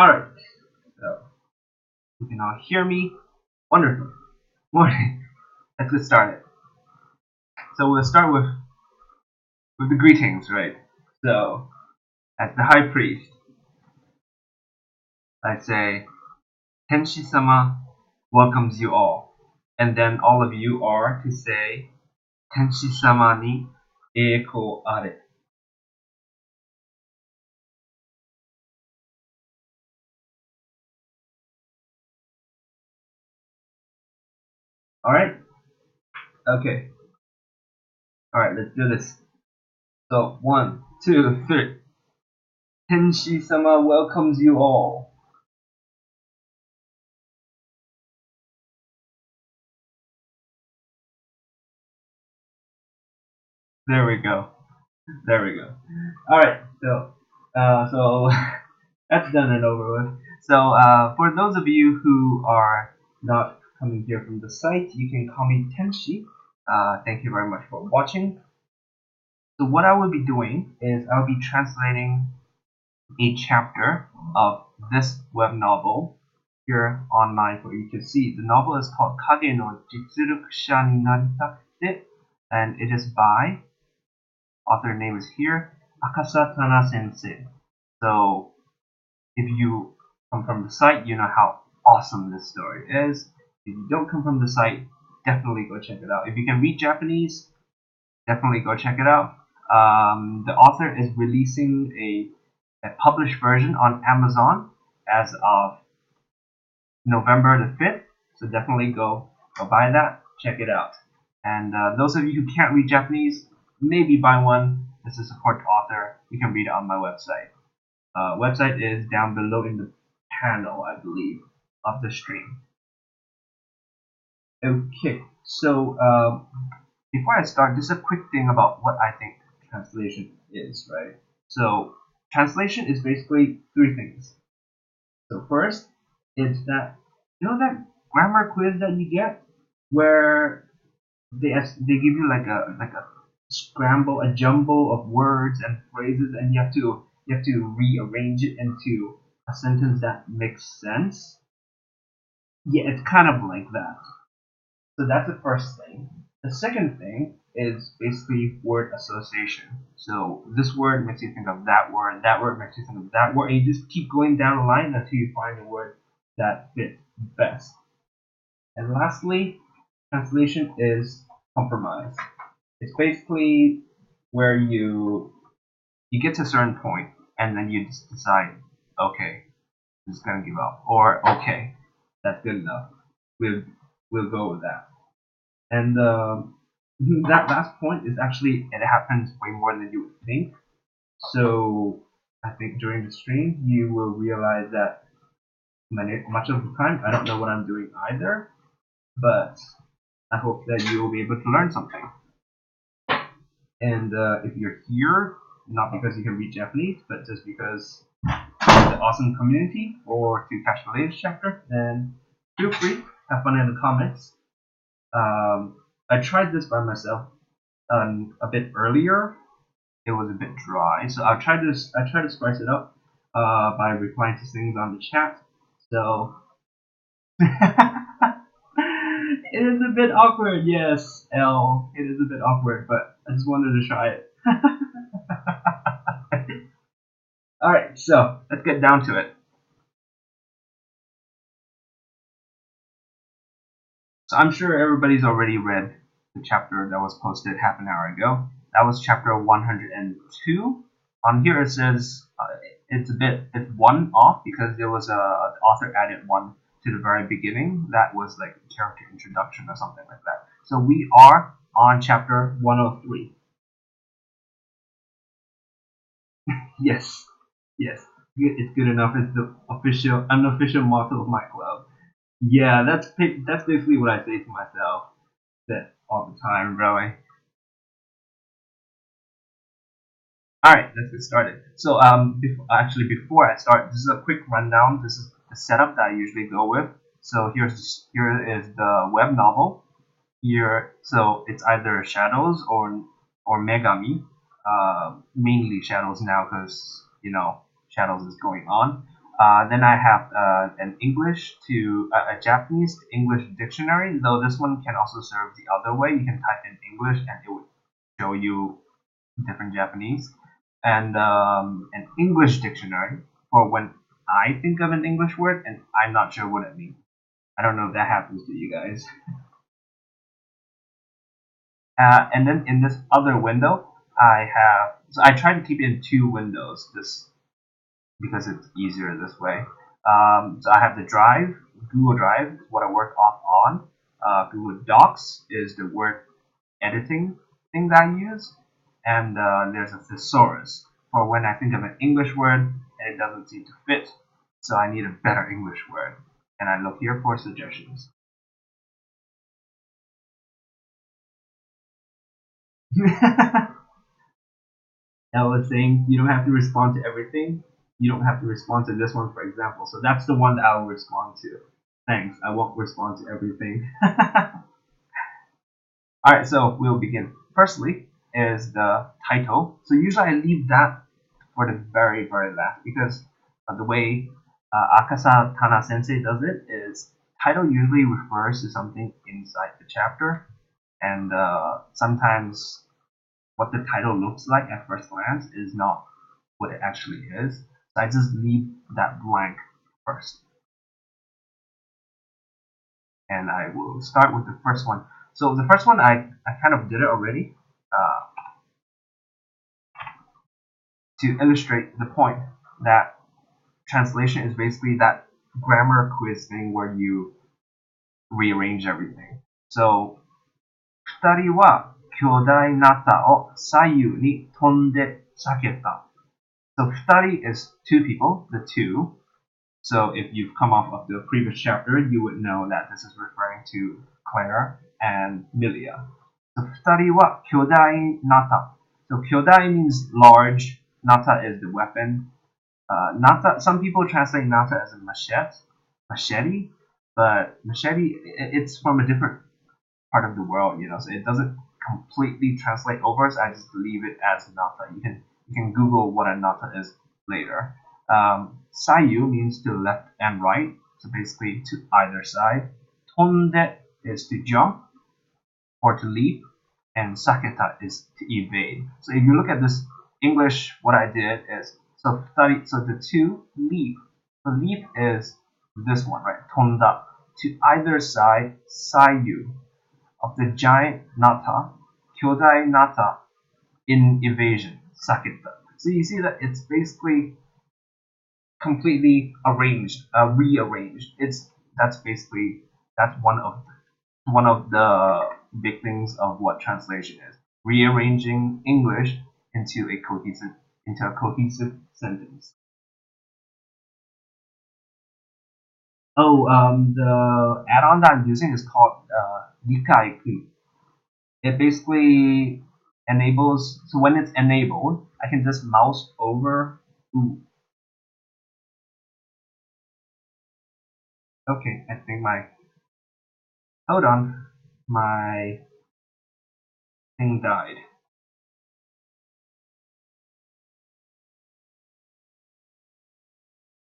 Alright, so you can all hear me. Wonderful. Morning. Let's get started. So we'll start with the greetings, right? So, as the high priest, I say, Tenshi sama welcomes you all. And then all of you are to say, Tenshi sama ni eiko are. Alright? Okay. Alright, let's do this. So, 1, 2, 3. Tenshi sama welcomes you all. There we go. There we go. All right. So that's done and over with. So for those of you who are not coming here from the site, you can call me Tenshi. Thank you very much for watching. So what I will be doing is I'll be translating a chapter of this web novel here online for you to see. The novel is called 影の実力者になりたくて, and it is by, author name is here, Akasa Tana-sensei. So if you come from the site, you know how awesome this story is. If you don't come from the site, definitely go check it out. If you can read Japanese, definitely go check it out. The author is releasing a published version on Amazon as of November the 5th. So definitely go buy that, check it out. And those of you who can't read Japanese, maybe buy one. This is a support the author. You can read it on my website. Website is down below in the panel, I believe, of the stream. Okay, so before I start, just a quick thing about what I think translation is, right? So translation is basically three things. So first, it's that that grammar quiz that you get where they give you like a scramble, a jumble of words and phrases, and you have to rearrange it into a sentence that makes sense. Yeah, it's kind of like that. So that's the first thing. The second thing is basically word association. So this word makes you think of that word makes you think of that word, and you just keep going down the line until you find the word that fits best. And lastly, translation is compromise. It's basically where you get to a certain point and then you just decide, okay, I'm just gonna give up, or okay, that's good enough. We'll we'll go with that. And that last point is actually it happens way more than you would think. So I think during the stream you will realize that much of the time I don't know what I'm doing either, but I hope that you will be able to learn something. And if you're here, not because you can read Japanese, but just because of the awesome community or to catch the latest chapter, then feel free, have fun in the comments. I tried this by myself a bit earlier. It was a bit dry, so I tried to spice it up by replying to things on the chat. So it is a bit awkward, yes, L. It is a bit awkward, but I just wanted to try it. Alright, so let's get down to it. So I'm sure everybody's already read the chapter that was posted half an hour ago. That was chapter 102. On here it says it's one off because there was the author added one to the very beginning. That was like character introduction or something like that. So we are on chapter 103. Yes, yes, it's good enough. It's the unofficial motto of my club. Yeah, that's basically what I say to myself. That all the time, really. All right, let's get started. So, before I start, this is a quick rundown. This is the setup that I usually go with. So here is the web novel. Here, so it's either Shadows or Megami. Mainly Shadows now because Shadows is going on. Then I have an English to a Japanese to English dictionary, though this one can also serve the other way. You can type in English and it would show you different Japanese. And an English dictionary for when I think of an English word and I'm not sure what it means. I don't know if that happens to you guys. And then in this other window, so I try to keep it in two windows this because it's easier this way. So I have the Drive, Google Drive is what I work off on. Google Docs is the word editing thing that I use. And there's a thesaurus for when I think of an English word and it doesn't seem to fit. So I need a better English word. And I look here for suggestions. I was saying you don't have to respond to everything. You don't have to respond to this one, for example. So that's the one that I will respond to. Thanks. I won't respond to everything. Alright, so we'll begin. Firstly is the title. So usually I leave that for the very, very last because the way Akasa Tana-sensei does it is title usually refers to something inside the chapter, and sometimes what the title looks like at first glance is not what it actually is. So I just leave that blank first. And I will start with the first one. So the first one, I kind of did it already to illustrate the point that translation is basically that grammar quiz thing where you rearrange everything. So 二人は巨大なたを左右に飛んで避けた。So 二人 is two people, the two. So if you've come off of the previous chapter, you would know that this is referring to Claire and Milia. So 二人は巨大なた. So 巨大 means large, nata is the weapon. Nata, some people translate nata as a machete, but machete, it's from a different part of the world, so it doesn't completely translate over, so I just leave it as nata. You can Google what a nata is later. Sayu means to left and right, so basically to either side. Tonde is to jump or to leap, and saketa is to evade. So if you look at this English, what I did is so the two leap. The leap is this one, right? Tonda to either side, sayu of the giant nata, kyodai nata in evasion, saketa. So you see that it's basically completely rearranged. That's one of the big things of what translation is. Rearranging English into a cohesive sentence. Oh, the add-on that I'm using is called Nikai-kun. It basically enables, so when it's enabled, I can just mouse over. Ooh. Okay, I think hold on, my thing died.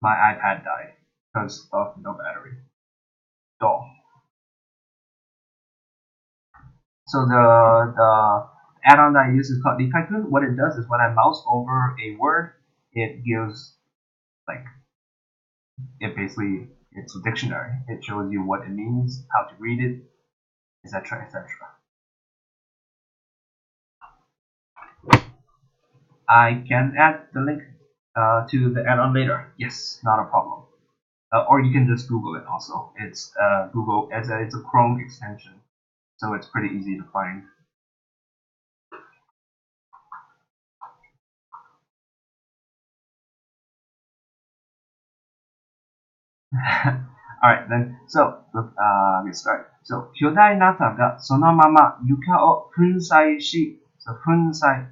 My iPad died because of no battery. Dull. So the add-on that I use is called Nikai-kun. What it does is when I mouse over a word, it gives it's a dictionary. It shows you what it means, how to read it, etc., etc. I can add the link to the add-on later. Yes, not a problem. Or you can just Google it also. It's Google it's a Chrome extension, so it's pretty easy to find. Alright then, so let's start. So 巨大なたがそのまま床を粉砕し、so 粉砕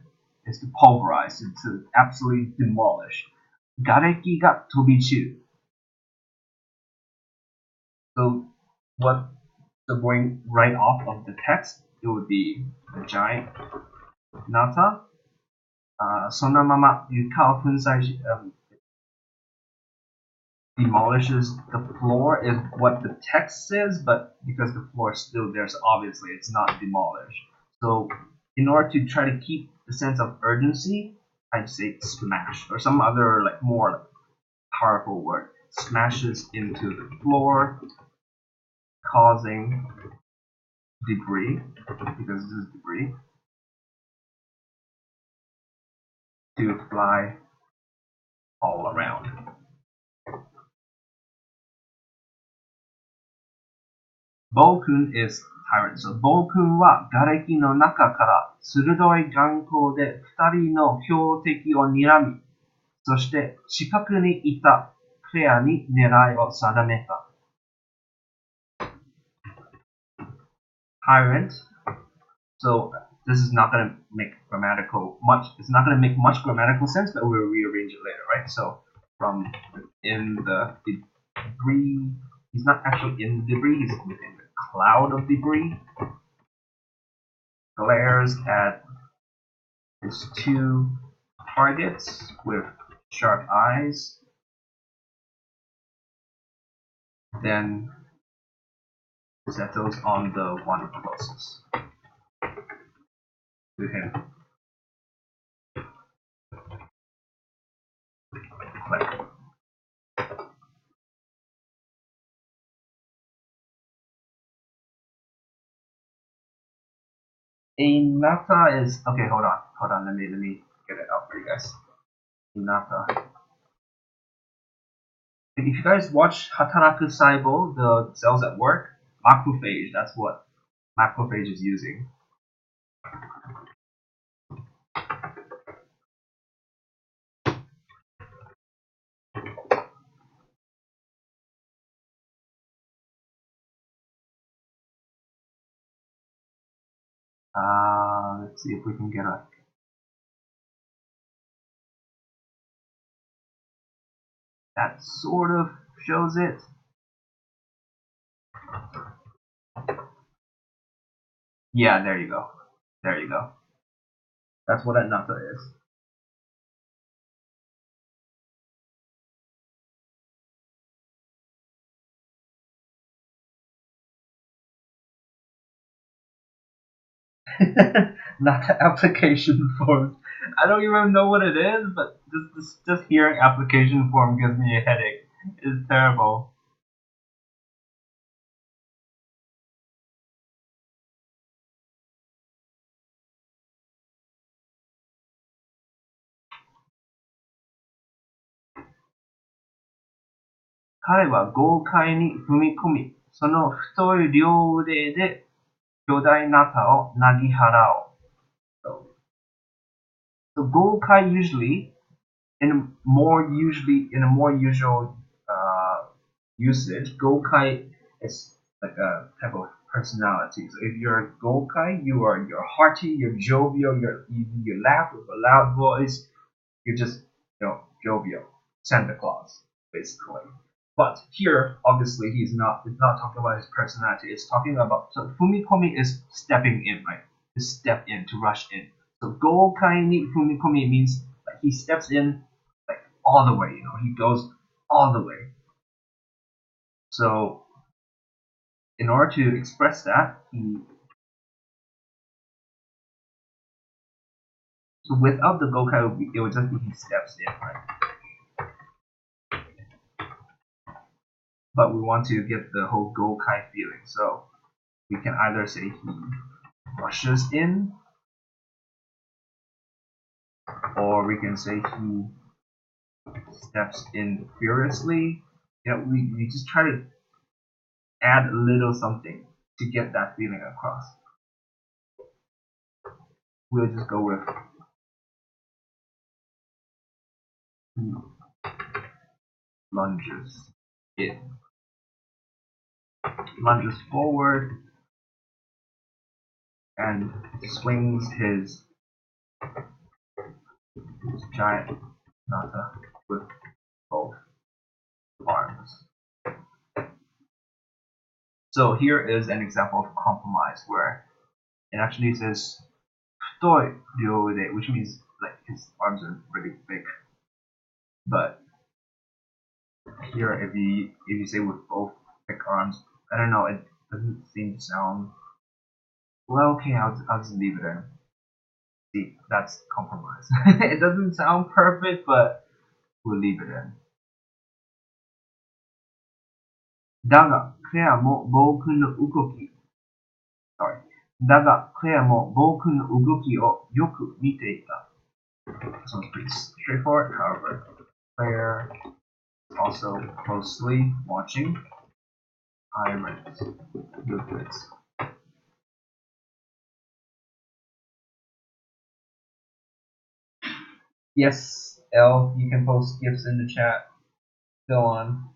is to pulverize, to absolutely demolish. 瓦礫が飛び散る. So going right off of the text, it would be the giant nata. そのまま床を粉砕し、demolishes the floor is what the text says, but because the floor is still there, so obviously it's not demolished. So in order to try to keep the sense of urgency, I'd say smash or some other like more powerful word. Smashes into the floor, causing debris, because this is debris, to fly all around. Bokun is tyrant. So Bokun は瓦礫の中から鋭い眼光で二人の標的を睨み、そして近くにいたクレアに狙いを定めた。Tyrant. So this is not going to make grammatical much. It's not going to make much grammatical sense, but we'll rearrange it later, right? So from in the debris, he's not actually in the debris. He's within the cloud of debris. Glares at his two targets with sharp eyes. Then settles on the one closest to him. Click. Inata is okay. Hold on. Let me get it out for you guys. Inata. If you guys watch Hataraku Saibo, the cells at work, macrophage. That's what macrophage is using. Let's see if we can get a. That sort of shows it. Yeah, there you go. There you go. That's what a nata is. Nata application forms. I don't even know what it is, but just hearing application form gives me a headache. It's terrible. Kare wa goukai ni fumikommi, その太い両腕で巨大ナタをなぎ払おう。So goukai usually in a more usual usage, goukai is like a type of personality. So if you're a goukai, you're hearty, you're jovial, you laugh with a loud voice, you're just jovial, Santa Claus basically. But here, obviously, it's not talking about his personality. It's talking about, so fumikomi is stepping in, right? To step in, to rush in. So goukai ni fumikomi means like he steps in like all the way. He goes all the way. So in order to express that, so without the goukai, it would just be he steps in, right? But we want to get the whole goukai feeling. So we can either say he rushes in, or we can say he steps in furiously. We just try to add a little something to get that feeling across. We'll just go with he lunges in. Lunges forward and swings his giant nata with both arms. So here is an example of compromise where it actually says 太い両腕, which means like his arms are really big. But Here, if you say with both thick arms, I don't know. It doesn't seem to sound well. Okay, I'll just leave it in. See, that's compromise. It doesn't sound perfect, but we'll leave it in. だが、クレアも僕の動き、sorry. だが、クレアも僕の動きをよく見ていた。This one's pretty straightforward, however, Claire is also closely watching Iron's movements. Yes, L, you can post gifts in the chat. Go on.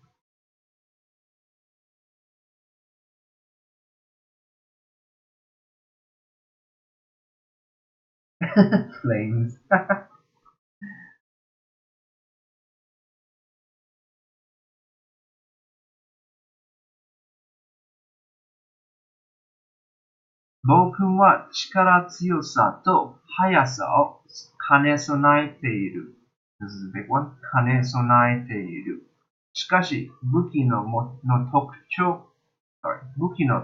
Flames. 僕は力強さと速さを兼ね備えている。This is a big one. 兼ね備えている。しかし、武器の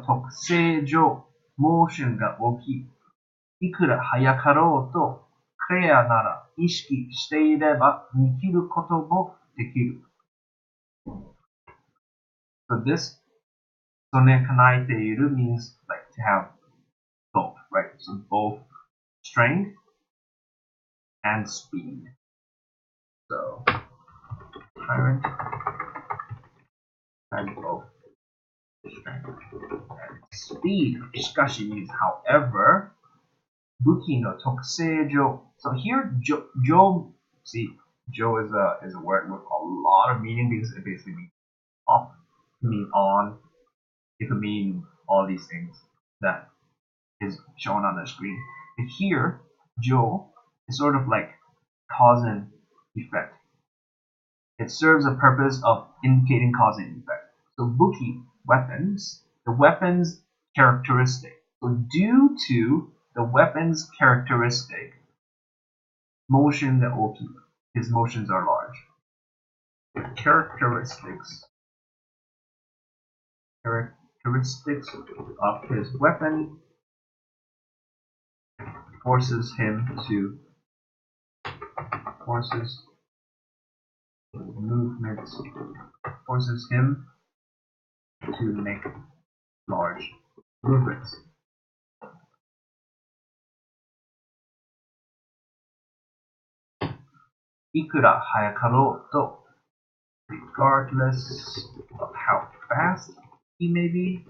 特性上、モーションが大きい。いくら速かろうと、クレアなら意識していれば見切ることもできる。So this 兼ね備えている means like to have both, right? So both strength and speed. So Tyrant has both strength and speed. しかし means however, 武器の特性上. So here, see, Jo is a word with a lot of meaning because it basically means off, it can mean on, it can mean all these things that is shown on the screen. And here, Jo is sort of like cause and effect. It serves a purpose of indicating cause and effect. So buki, weapons, the weapon's characteristic. So due to the weapon's characteristic, motion that will keep. His motions are large. The characteristics of his weapon forces him to make large movements. Ikura hayakaroto, regardless of how fast he may be,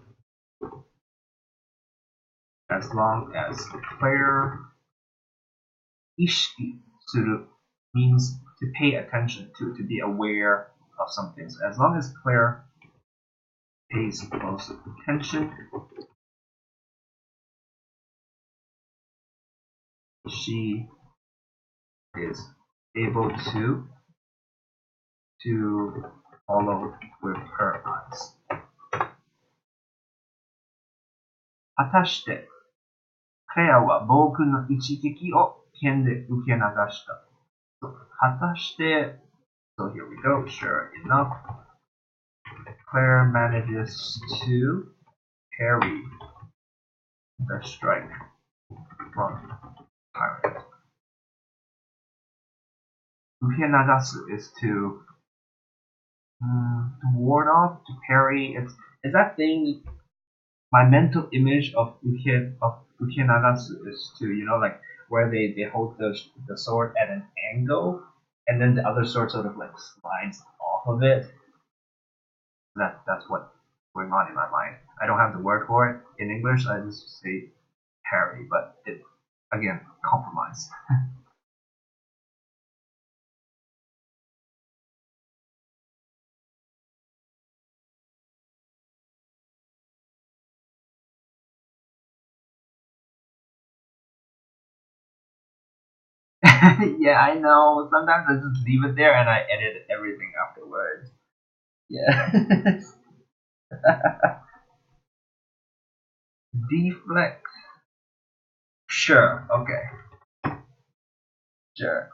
as long as player ishiki suru means to pay attention to be aware of something. So as long as player pays close attention, she is able to follow with her eyes. 果たして、クレアは僕の一撃を剣で受け流した。果たして、so here we go, sure enough, Claire manages to parry the strike from Tyrant. 受け流す is to ward off, to parry. It's that thing. My mental image of ukenagasu is to, like where they hold the sword at an angle and then the other sword sort of like slides off of it. That's what's going on in my mind. I don't have the word for it in English. I just say parry, but it again compromise. Yeah, I know. Sometimes I just leave it there and I edit everything afterwards. Yeah. Deflect. Sure. Okay. Sure.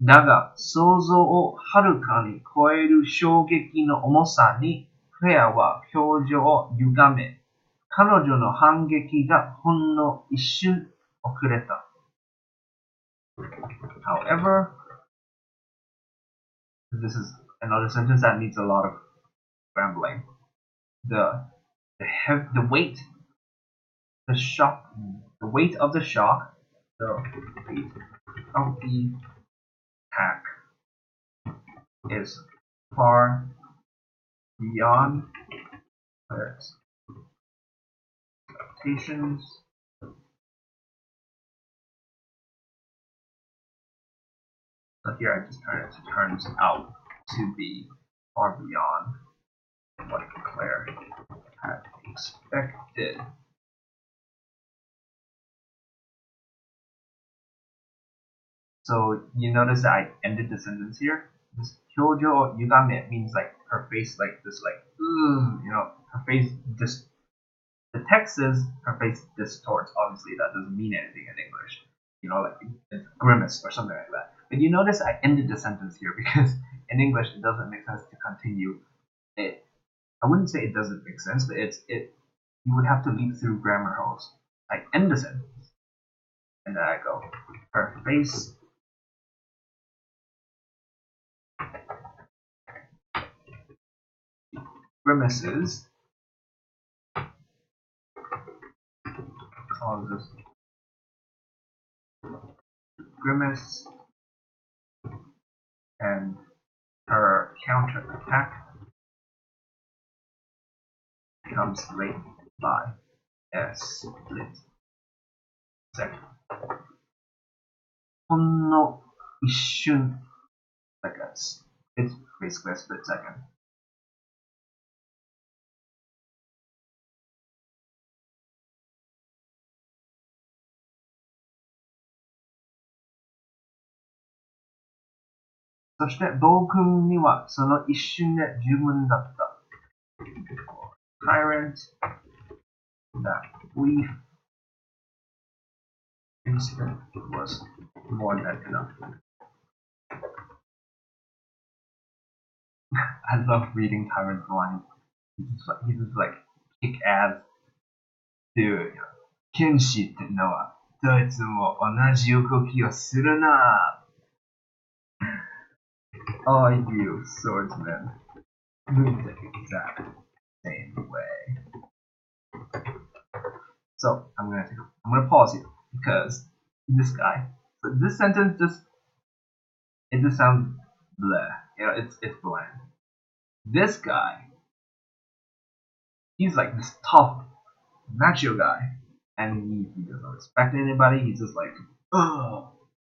だが、想像をはるかに超える衝撃の重さに、クレアは表情を歪め、彼女の反撃がほんの一瞬遅れた。However, this is another sentence that needs a lot of rambling. The weight, the shock, the weight of the shock, the weight of the attack is far beyond her expectations. So here I just turns out to be far beyond what Claire had expected. So you notice that I ended the sentence here. This Hyojo Yugame means like her face like this, like her face just. The text says her face distorts. Obviously, that doesn't mean anything in English. Like it's grimace or something like that. But you notice I ended the sentence here because in English it doesn't make sense to continue. I wouldn't say it doesn't make sense, but you would have to leap through grammar holes. I end the sentence and then I go, her face grimaces causes grimace and her counterattack comes late by a split second. ほんの一瞬 like it's basically a split second. So そして暴君にはその一瞬で十分だった。Tyrant, that brief instant was more than enough. I love reading Tyrant's lines. He's just like kick ass dude. Kenshi ってのはどいつも同じ動きをするな。All you swordsmen move the exact same way. So I'm gonna pause here because this guy, this sentence just sounds bleh. It's bland. This guy, he's like this tough, macho guy, and he doesn't respect anybody. He's just like, ugh,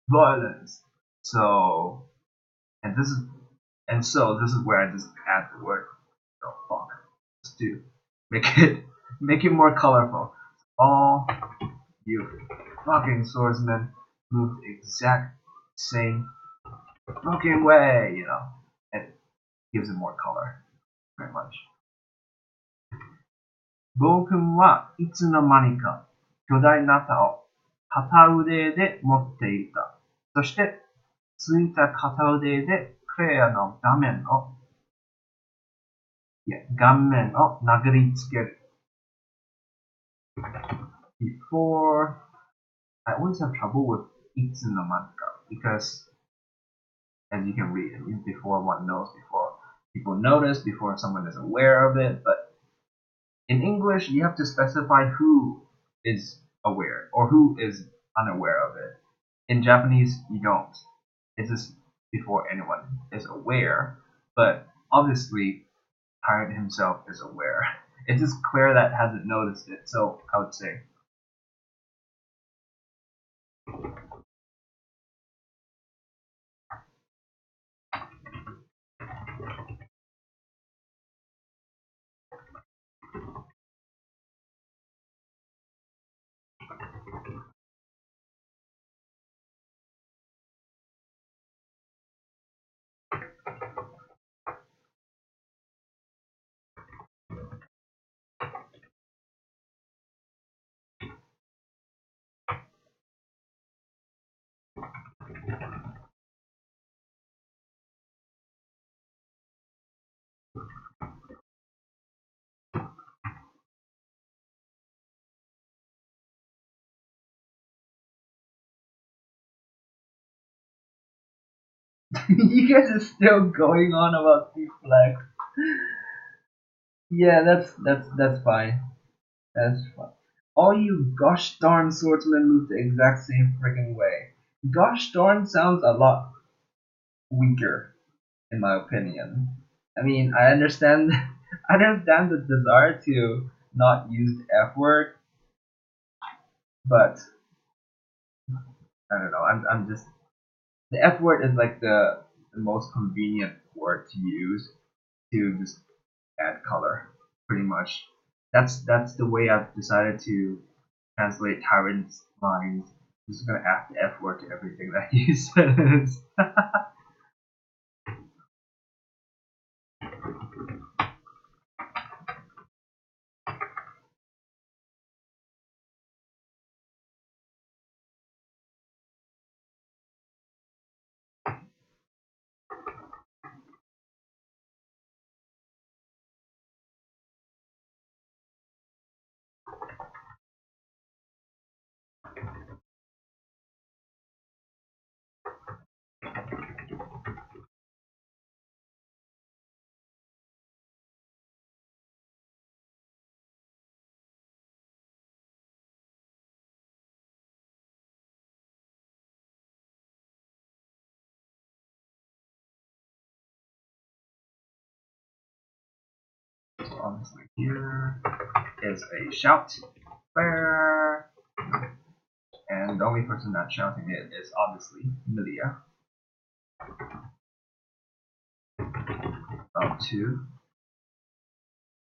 violence. So this is where I just add the word, fuck, just to make it more colorful. All you fucking swordsmen move the exact same fucking way, and gives it more color, very much. 暴君はいつの間にか巨大な盾を片腕で持っていた。そして、ついた片腕でクレアの顔面を殴りつける。Before, I always have trouble with いつの間にか because, as you can read, it means before one knows, before people notice, before someone is aware of it, but in English, you have to specify who is aware or who is unaware of it. In Japanese, you don't. It's just before anyone is aware, but obviously, Pirate himself is aware. It's just Claire that hasn't noticed it, so I would say You guys are still going on about deflex. Yeah, that's fine. That's fine. All you gosh darn swordsmen move the exact same freaking way. Gosh darn sounds a lot weaker, in my opinion. I mean, I understand, I understand the desire to not use the F word, but I don't know. I'm just the F word is like the most convenient word to use to just add color, pretty much. That's the way I've decided to translate Tyrant's lines. I'm just gonna add the F word to everything that he says. 'So obviously here is a shout where, and the only person that's shouting it is obviously Milia. About to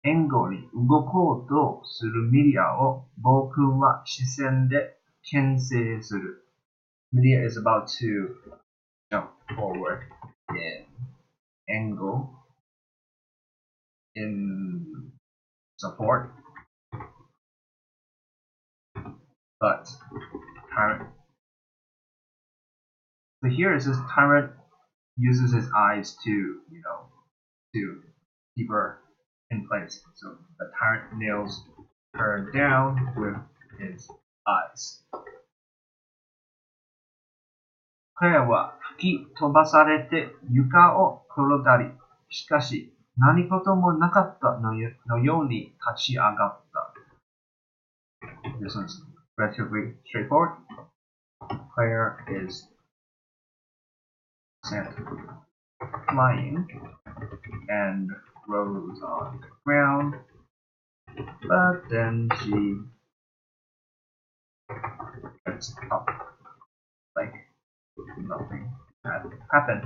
援護に動こうとするミリアを暴君は視線で牽制する。Milia is about to jump forward in angle in support, but Tyrant. So here it says Tyrant uses his eyes to, to keep her in place. So the Tyrant nails her down with his eyes. 彼は吹き飛ばされて床を転がり、しかし何事もなかったのように立ち上がった。This one's relatively straightforward. Claire is sent flying and rolls on the ground, but then she gets up like nothing had happened.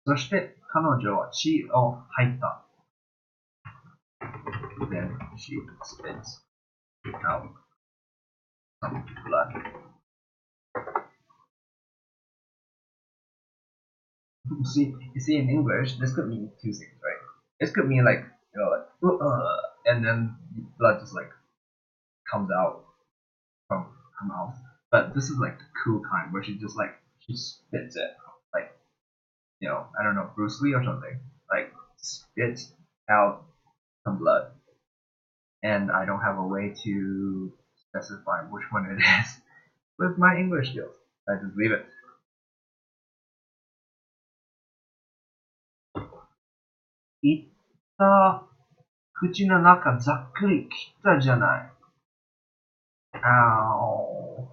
そして彼女は血を吐いた。Then she spits out some blood. You see, in English, this could mean two things, right? This could mean like, and then blood just like comes out from her mouth. But this is like the cool kind where she just like she spits it, like I don't know, Bruce Lee or something, like spits out some blood. And I don't have a way to specify which one it is with my English skills. I just leave it. いった口の中ざっくり切ったじゃない。Ow.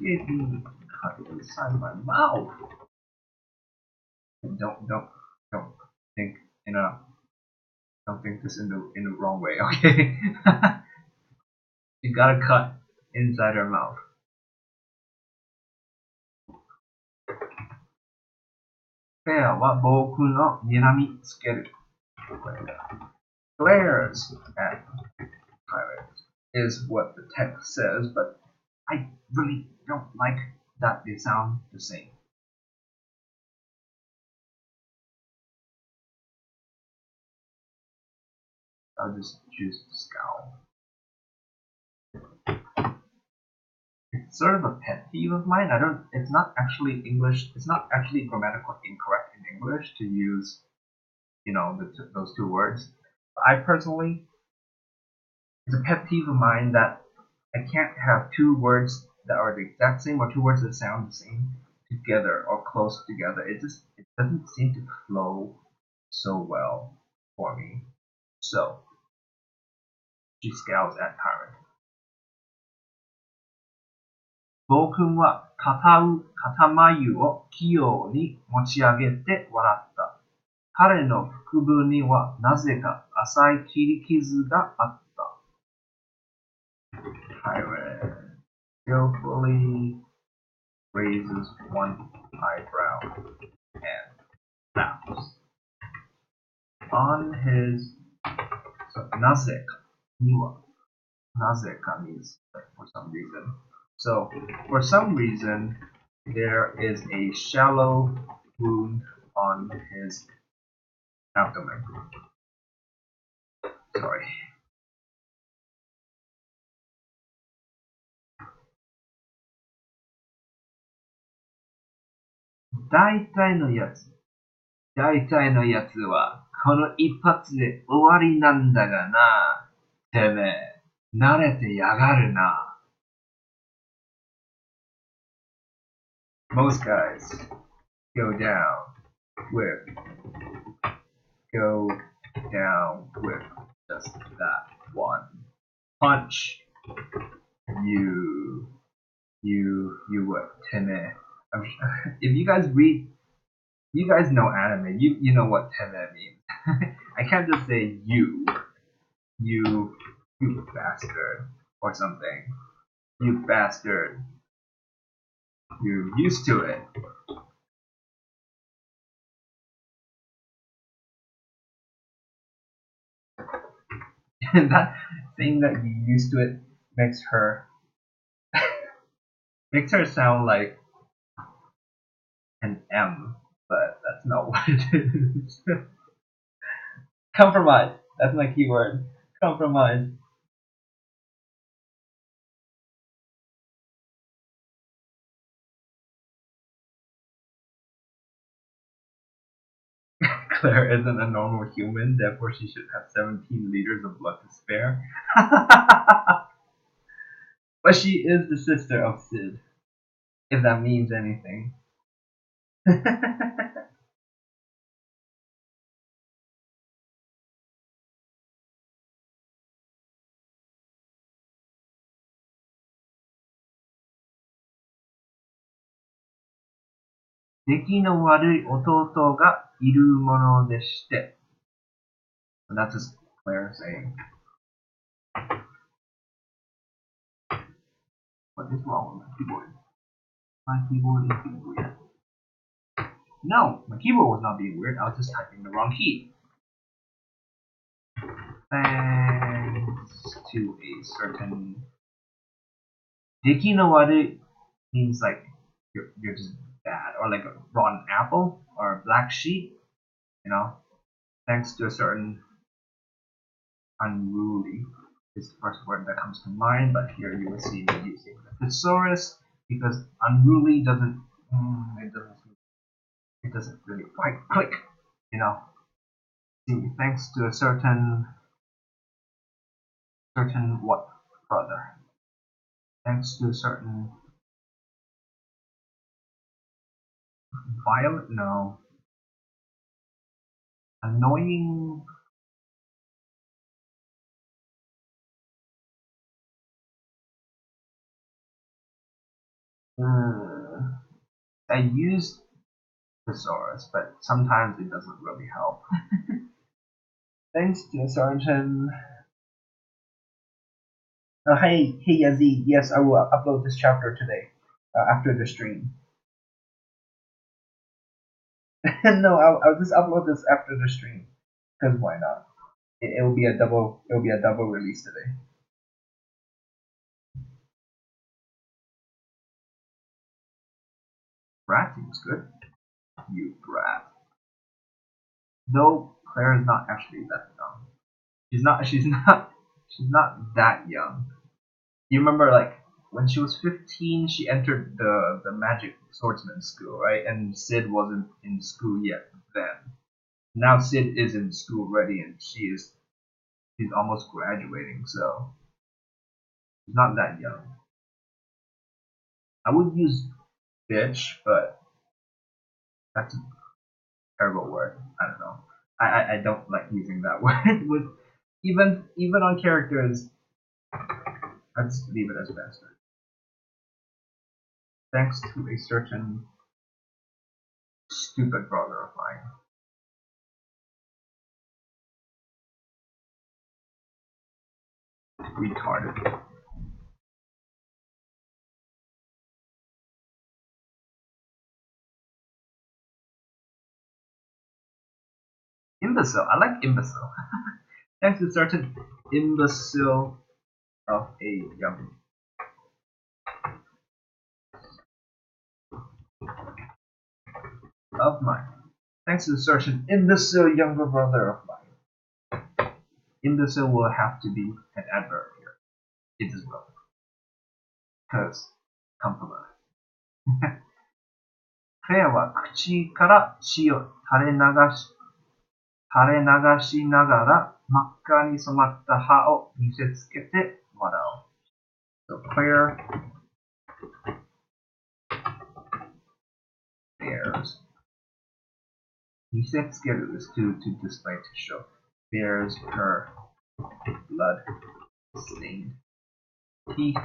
Give me cut inside my mouth. Don't think don't think this in the wrong way, okay? You gotta cut inside her mouth. Fair は僕の睨みつける。Glares at pirates is what the text says, but I really don't like that they sound the same. I'll just choose scowl. It's sort of a pet peeve of mine. It's not actually English, it's not actually grammatically incorrect in English to use those two words. I personally, it's a pet peeve of mine that I can't have two words that are the exact same or two words that sound the same together or close together. It doesn't seem to flow so well for me. So she scowls at Tyrant. 暴君は肩眉を器用に持ち上げて笑った。彼の腹部にはなぜか浅い切り傷があった。Tyrant skillfully raises one eyebrow and bows. On his nazeka means like for some reason. So for some reason there is a shallow wound on his abdomen. Sorry. Daitai no yatsu wa kono ipatsu de owari nanda ga na. Teme, narete yagaru na. Most guys go down with just that one punch. You would teme. If you guys know anime, you know what teme means. I can't just say you bastard or something. You bastard. You're used to it. And that saying that you used to it makes her sound like an M, but that's not what it is. Compromise. That's my keyword. Compromise. Claire isn't a normal human, therefore she should have 17 liters of blood to spare. But she is the sister of Sid, if that means anything. 出来の悪い弟がいるものでして。That's just Claire saying. What is wrong with my keyboard? My keyboard is being weird. No, my keyboard was not being weird. I was just typing the wrong key. Thanks to a certain. 出来の悪い means like you're just bad, or like a rotten apple or a black sheep, thanks to a certain unruly is the first word that comes to mind, but here you will see me using the thesaurus because unruly doesn't really quite click, See, thanks to a certain what, brother? Thanks to a certain violent, no, annoying. I use thesaurus, but sometimes it doesn't really help. Thanks to a certain. Hey Yazid, yes, I will upload this chapter today after the stream. No, I'll just upload this after the stream because why not? It will be a double release today. Brat seems good. You brat. Though Claire is not actually that young. She's not that young. You remember like when she was 15 she entered the magic swordsman school, right? And Sid wasn't in school yet then. Now Sid is in school already, and she's almost graduating, so she's not that young. I would use bitch, but that's a terrible word. I don't know. I don't like using that word with even on characters. Let's leave it as bastard. Thanks to a certain stupid brother of mine. Retarded. Imbecile. I like imbecile. Thanks to a certain imbecile of a young of mine. Thanks to a certain imbecile younger brother of mine. Imbecile will have to be an adverb here. It as well. Because, compromise. 彼は口から血を垂れ流しながら真っ赤に染まった歯を見せつけて笑う。So Claire bears. 見せつける is to display, to show. Bears her blood stained teeth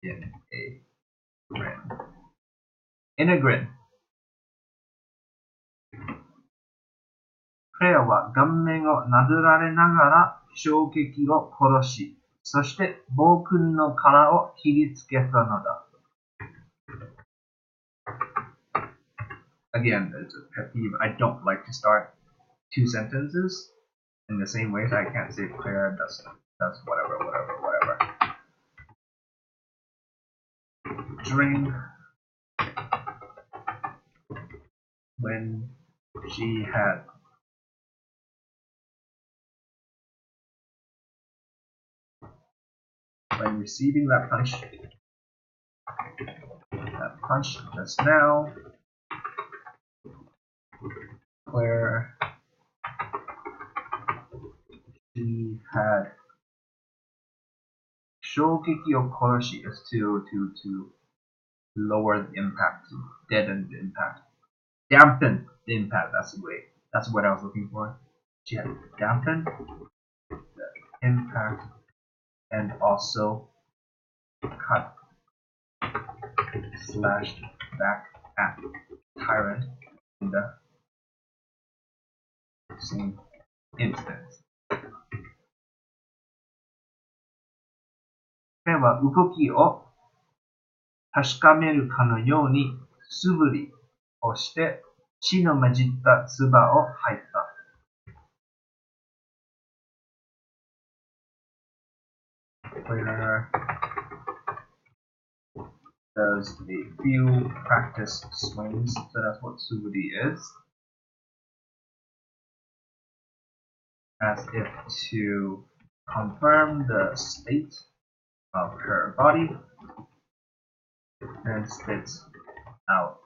in a grin. In a grin. 彼は顔面をなでられながら衝撃を殺し、そして暴君の殻を切りつけたのだ。Again, it's a pet peeve. I don't like to start two sentences in the same way, so I can't say Claire does whatever. During when she had when receiving that punch just now, where she had shogeki o koroshi is to lower the impact, to deaden the impact, dampen the impact. That's what I was looking for. She had dampened the impact and also cut, slashed back at Tyrant in the same instance. 彼は動きを確かめるかのように素振りをして血の混じった唾を吐いた。Where does a few practice swings, so that's what suburi is, as if to confirm the state of her body, and spits out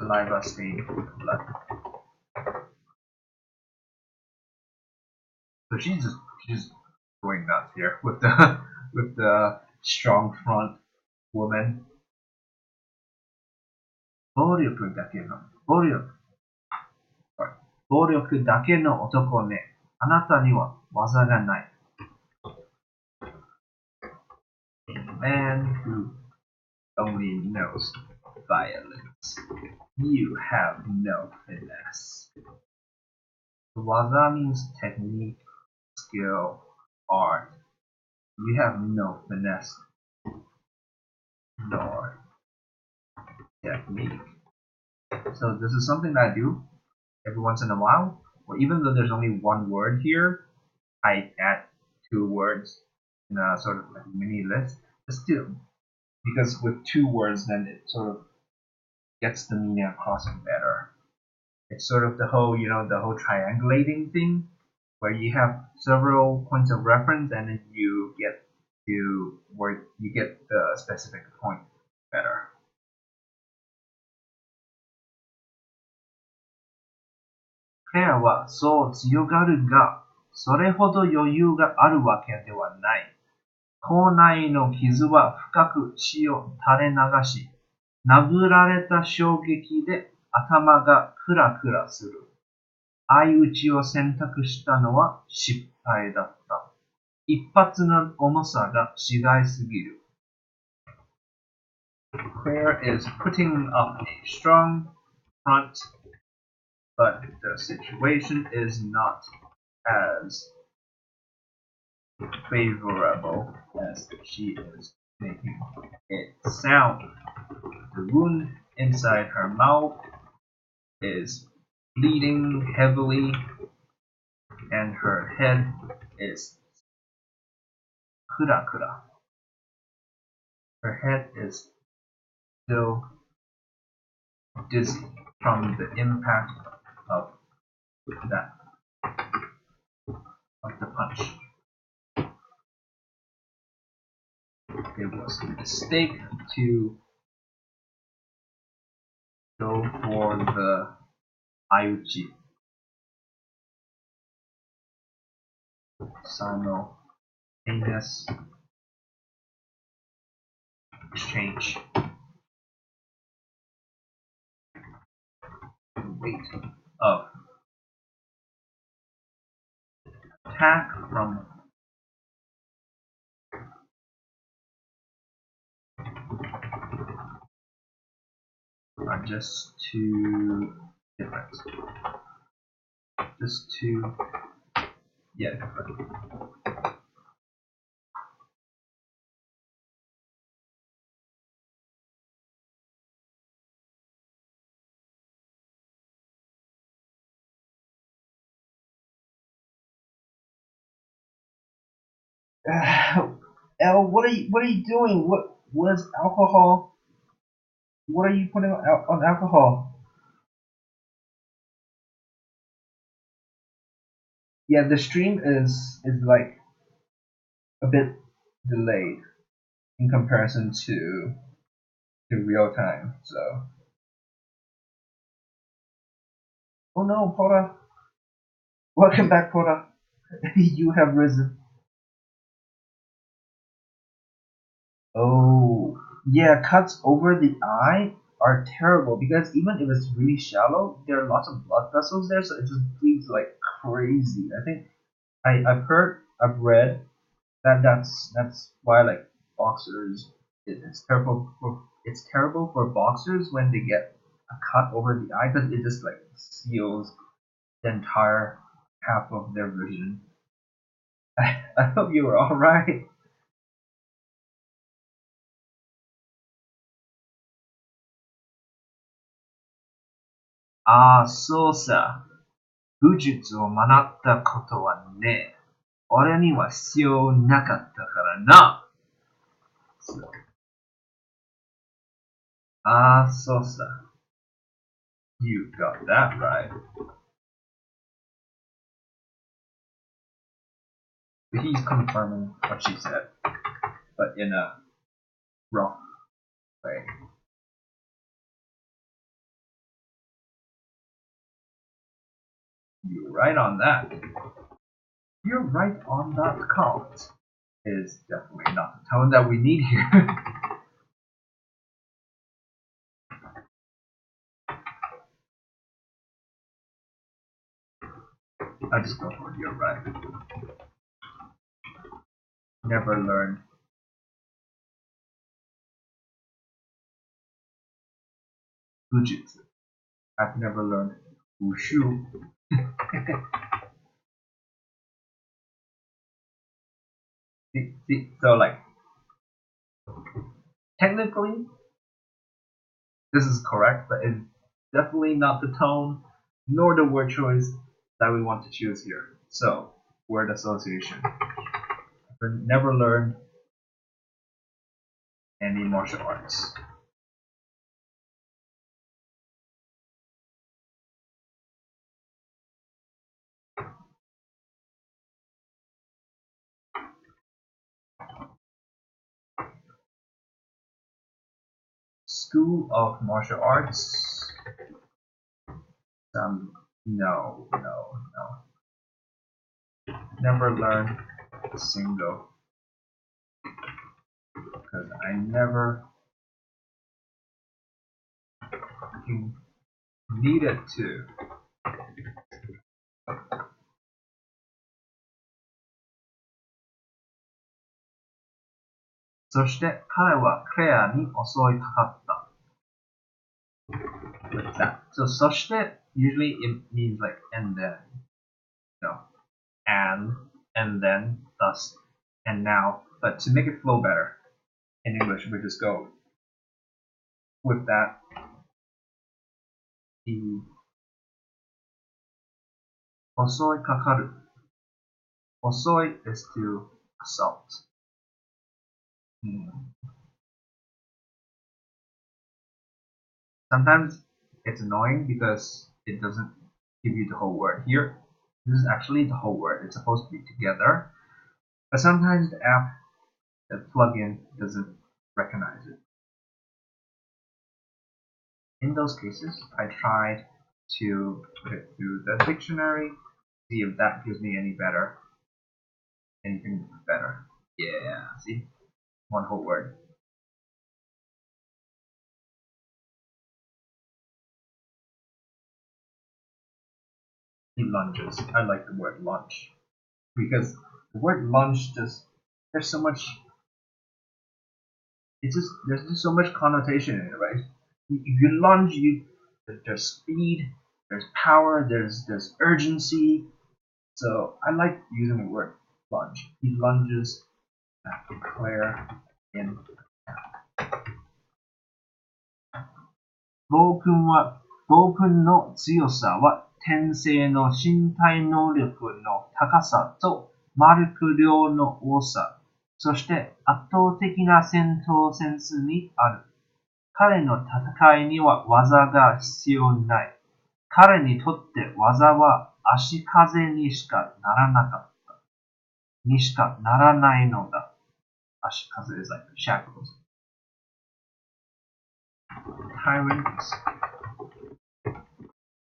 saliva stained blood. So she's just going nuts here with the strong front woman. 暴力だけの男ね。あなたには技がない。A man who only knows violence. You have no finesse. Waza means technique, skill, art. You have no finesse, nor technique. So this is something that I do every once in a while, or even though there's only one word here, I add two words in a sort of like mini list. But still, because with two words, then it sort of gets the meaning across better. It's sort of the whole triangulating thing, where you have several points of reference, and then you get to where you get the specific point better. Claire はそう強がるが、それほど余裕があるわけではない。口内の傷は深く血を垂れ流し、殴られた衝撃で頭がクラクラする。相打ちを選択したのは失敗だった。一発の重さが違いすぎる。Claire is putting up a strong front, but the situation is not as favorable as she is making it sound. The wound inside her mouth is bleeding heavily, and her head is kura. Her head is still dizzy from the impact of the punch. It was a mistake to go for the Ayuchi simultaneous exchange. The weight of attack from are just too different. Just too, different. Elle, what are you doing? What is alcohol? What are you putting on alcohol? Yeah, the stream is like a bit delayed in comparison to real time. So, oh no, Pora! Welcome back, Pora. You have risen. Oh, yeah, cuts over the eye are terrible because even if it's really shallow, there are lots of blood vessels there, so it just bleeds like crazy. I think I've read that that's why like boxers, it's terrible for boxers when they get a cut over the eye because it just like seals the entire half of their vision. I hope you were all right. Ah, そうさ。武術を学ったことはね、俺には必要なかったからな。Ah, そうさ。You got that right. He's confirming what she said, but in a rough way. You're right on that. You're right on that count. Is definitely not the tone that we need here. I just go for it. You're right. Never learned. Bujutsu. I've never learned wushu. So like technically this is correct, but it's definitely not the tone nor the word choice that we want to choose here. So word association. I've never learned any martial arts. School of Martial Arts. No. Never learned a single because I never needed to. そして彼はクレアに襲いかかった。Like that. So そして usually it means like and then. No. And then, thus, and now. But to make it flow better in English, we just go with that. The 襲いかかる。襲い is to assault. Sometimes it's annoying because it doesn't give you the whole word. Here, this is actually the whole word. It's supposed to be together. But sometimes the app, the plugin, doesn't recognize it. In those cases, I tried to put it through the dictionary, see if that gives me anything better. Yeah, see? One whole word. He lunges. I like the word lunge. Because the word lunge there's so much there's just so much connotation in it, right? If you lunge, there's speed, there's power, there's urgency. So I like using the word lunge. He lunges at Claire in 暴君の強さは天性の身体能力の高さとマルク量の多さ、そして圧倒的な戦闘センスにある。彼の戦いには技が必要ない。彼にとって技は足かせにしかならなかった。にしかならないのだ。足かせ is like shackles. Tyrant's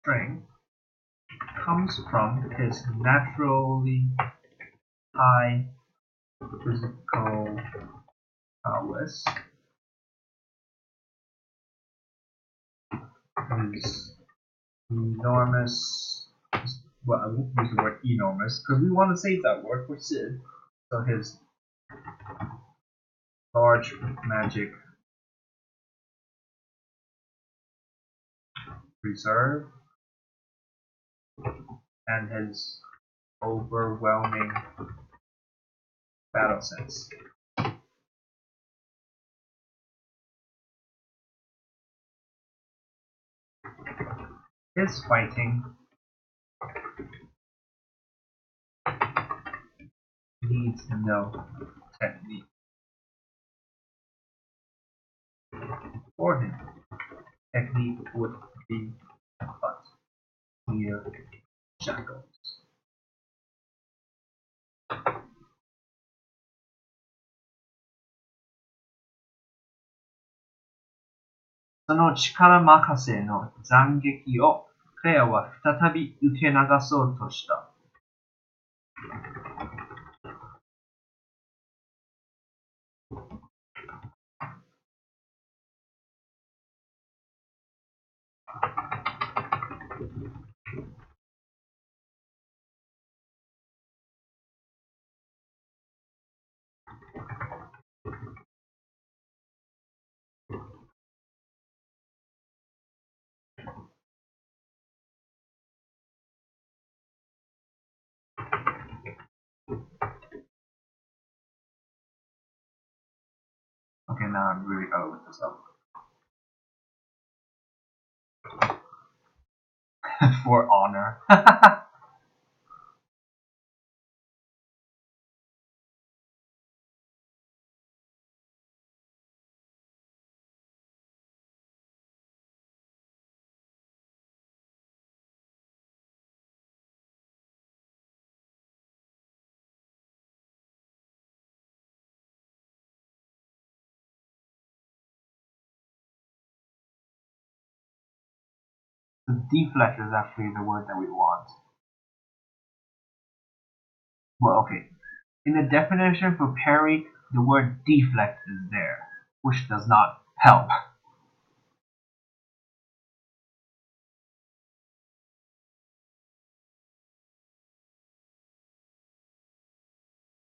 strength comes from his naturally high physical prowess, his enormous, well, I won't use the word enormous because we want to save that word for Sid. So his large magic reserve and his overwhelming battle sense. His fighting needs no technique. For him, technique would be but mere shackles. その力任せの斬撃をクレアは再び受け流そうとした。Okay, now I'm really gotta look this up. For honor. So deflect is actually the word that we want. Well, okay. In the definition for parry, the word deflect is there, which does not help.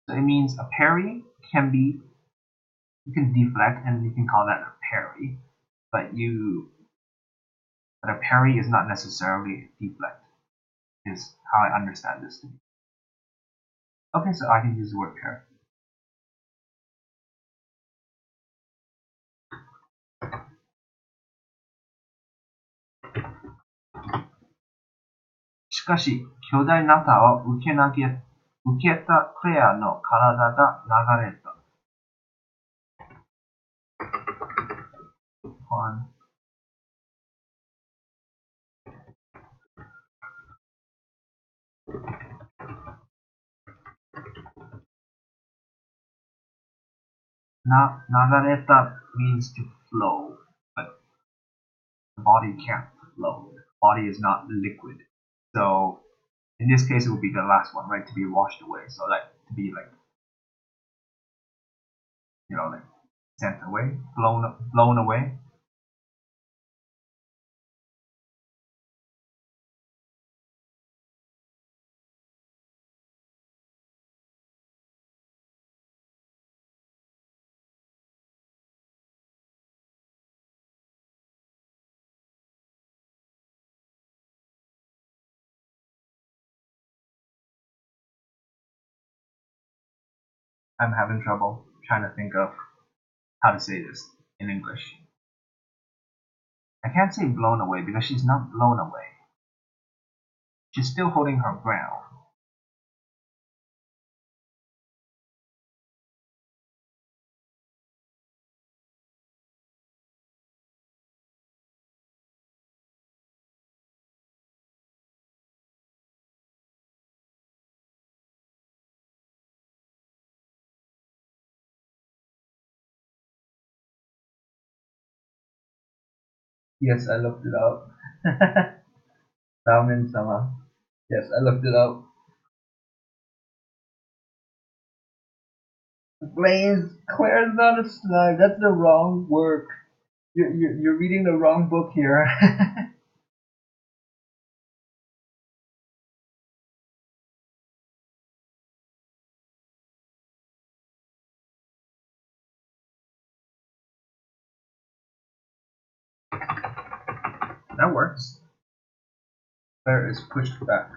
So it means a parry can be, you can deflect and you can call that a parry, but a parry is not necessarily deflect, is how I understand this to be. Okay, so I can use the word parry. しかし、巨大なタを受けたクレアの体が流れた。流れた means to flow, but the body can't flow. The body is not liquid. So in this case, it would be the last one, right? To be washed away. So like to be like, like sent away, blown away. I'm having trouble trying to think of how to say this in English. I can't say blown away because she's not blown away. She's still holding her ground. Yes, I looked it up. Ramen-sama. Yes, I looked it up. Claire's not a slug. That's the wrong work. You're reading the wrong book here. That works. Claire is pushed back.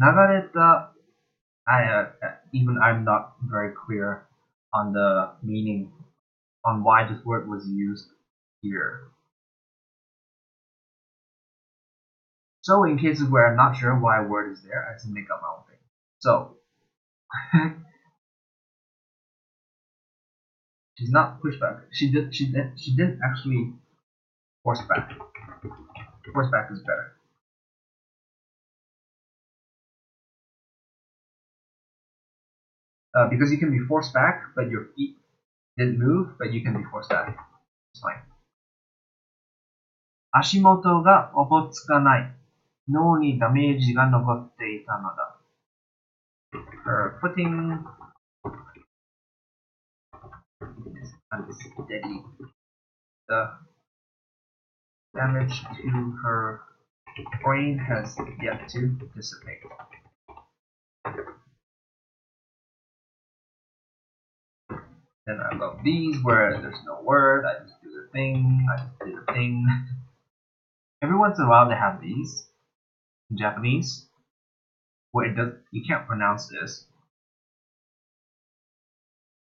Nagareta, even I'm not very clear on the meaning, on why this word was used here. So in cases where I'm not sure why a word is there, I just make up my own thing. So she's not pushed back. She didn't actually force back. Force back is better. Because you can be forced back, but your feet didn't move, but you can be forced back. It's fine. 足元がおぼつかない。脳にダメージが残っていたのだ。Her footing is unsteady. The damage to her brain has yet to dissipate. Then I love these where there's no word, I just do the thing, I just do the thing. Every once in a while they have these in Japanese where you can't pronounce this,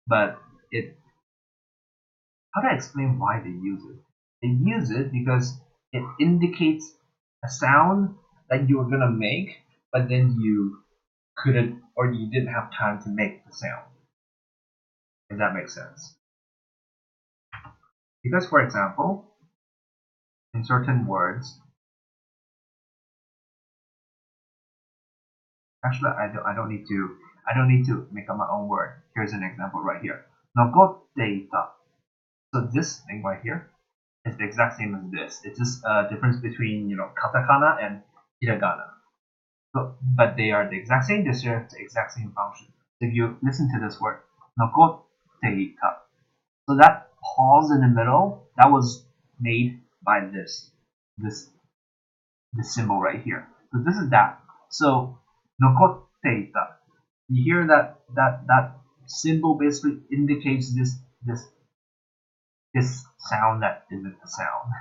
but how do I explain why they use it? They use it because it indicates a sound that you were gonna make, but then you couldn't or you didn't have time to make the sound. If that makes sense. Because for example, in certain words, actually I don't need to make up my own word. Here's an example right here. Nogotte ita. So this thing right here, is the exact same as this. It's just a difference between katakana and hiragana. But they are the exact same. They serve the exact same function. So if you listen to this word, nokoteita. So that pause in the middle, that was made by this symbol right here. So this is that. So nokoteita. You hear that symbol basically indicates this sound that isn't a sound.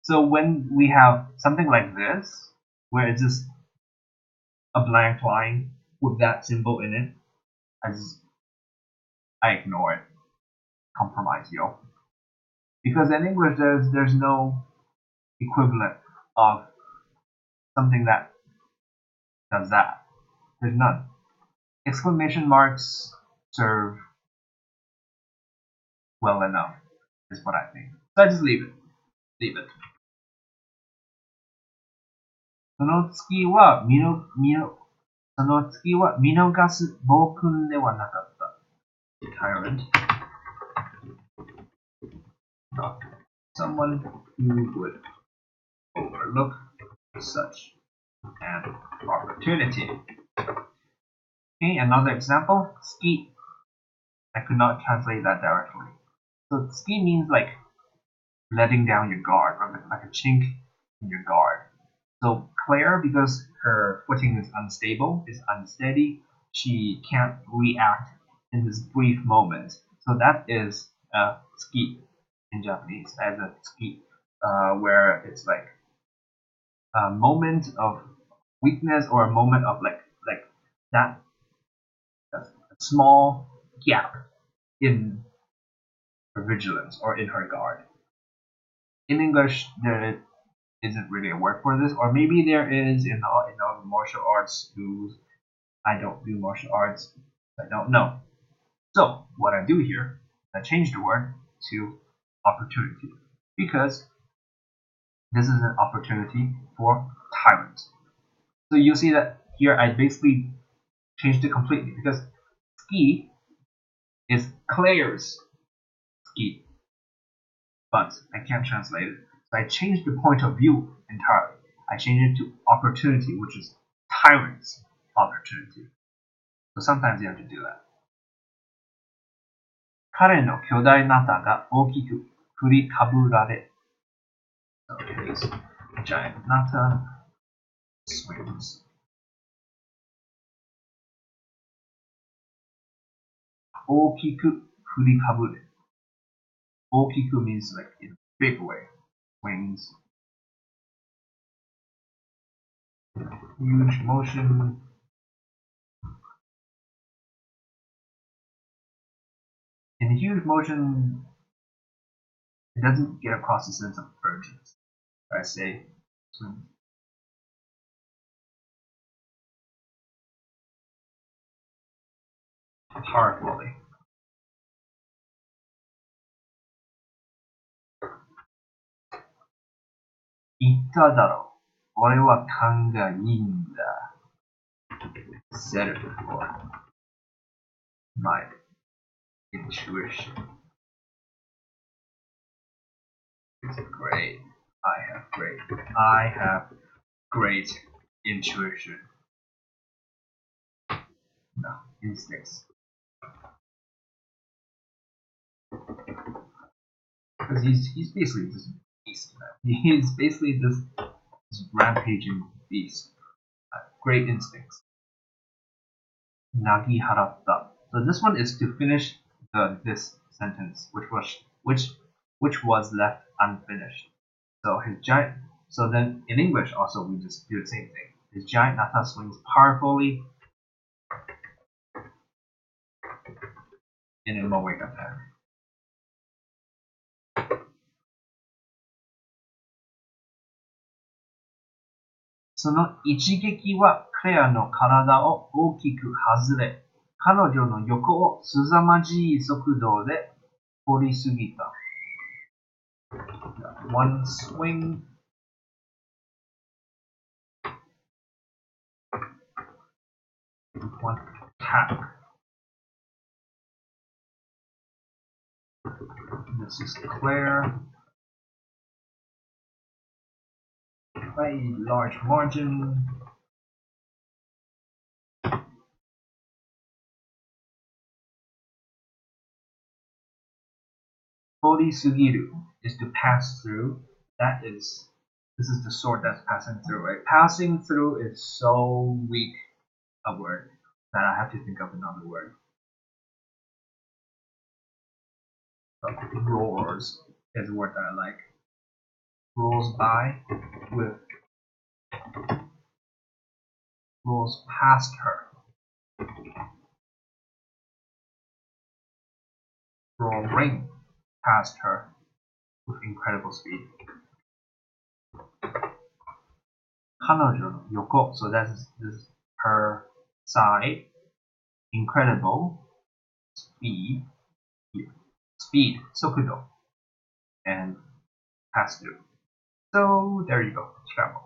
So when we have something like this, where it's just a blank line with that symbol in it, I ignore it. Compromise, because in English there's no equivalent of something that does that. There's none. Exclamation marks serve well enough, is what I think. So I just leave it.その月は見逃す暴君ではなかった。Tyrant. Not someone who would overlook such an opportunity. Okay, another example. Ski. I could not translate that directly. So ski means like letting down your guard, or like a chink in your guard. So Claire, because her footing is unstable, is unsteady, she can't react in this brief moment. So that is a ski in Japanese, as a ski, where it's like a moment of weakness or a moment of like that a small gap in her vigilance or in her guard. In English, there isn't really a word for this, or maybe there is in all the martial arts schools. I don't do martial arts. I don't know. So what I do here, I change the word to opportunity, because this is an opportunity for tyrants. So you see that here I basically changed it completely, because ski is Claire's ski, but I can't translate it. So I changed the point of view entirely. I changed it to opportunity, which is tyrant's opportunity. So sometimes you have to do that. 彼の巨大なたが大きく振りかぶられ。So his giant nata swings. 大きく振りかぶれ。大きく means like in a big way. Swings. Huge motion. In huge motion, it doesn't get across the sense of urgency. I say swing. Powerfully. 言っただろう。俺は勘がいいんだ。Said it before. My intuition is great. I have great intuition. No, instincts. Because he's basically just a beast, man. He's basically this rampaging beast. Great instincts. Nagi haratta. So this one is to finish this sentence, which was left unfinished. So his giant. So then in English also we just do the same thing. His giant nata swings powerfully in a moe attack. その一撃はクレアの体を大きく外れ、彼女の横を凄まじい速度で通り過ぎた。One swing. One tap. This is Claire. by a large margin. Borisugiru is to pass through. This is the sword that's passing through, right? Passing through is so weak a word that I have to think of another word. Roars is a word that I like. Rolls by with rolls past her. Roaring past her with incredible speed. 彼女の横, so this is her side. Incredible speed, speed, 速度, and pass through. So there you go, travel.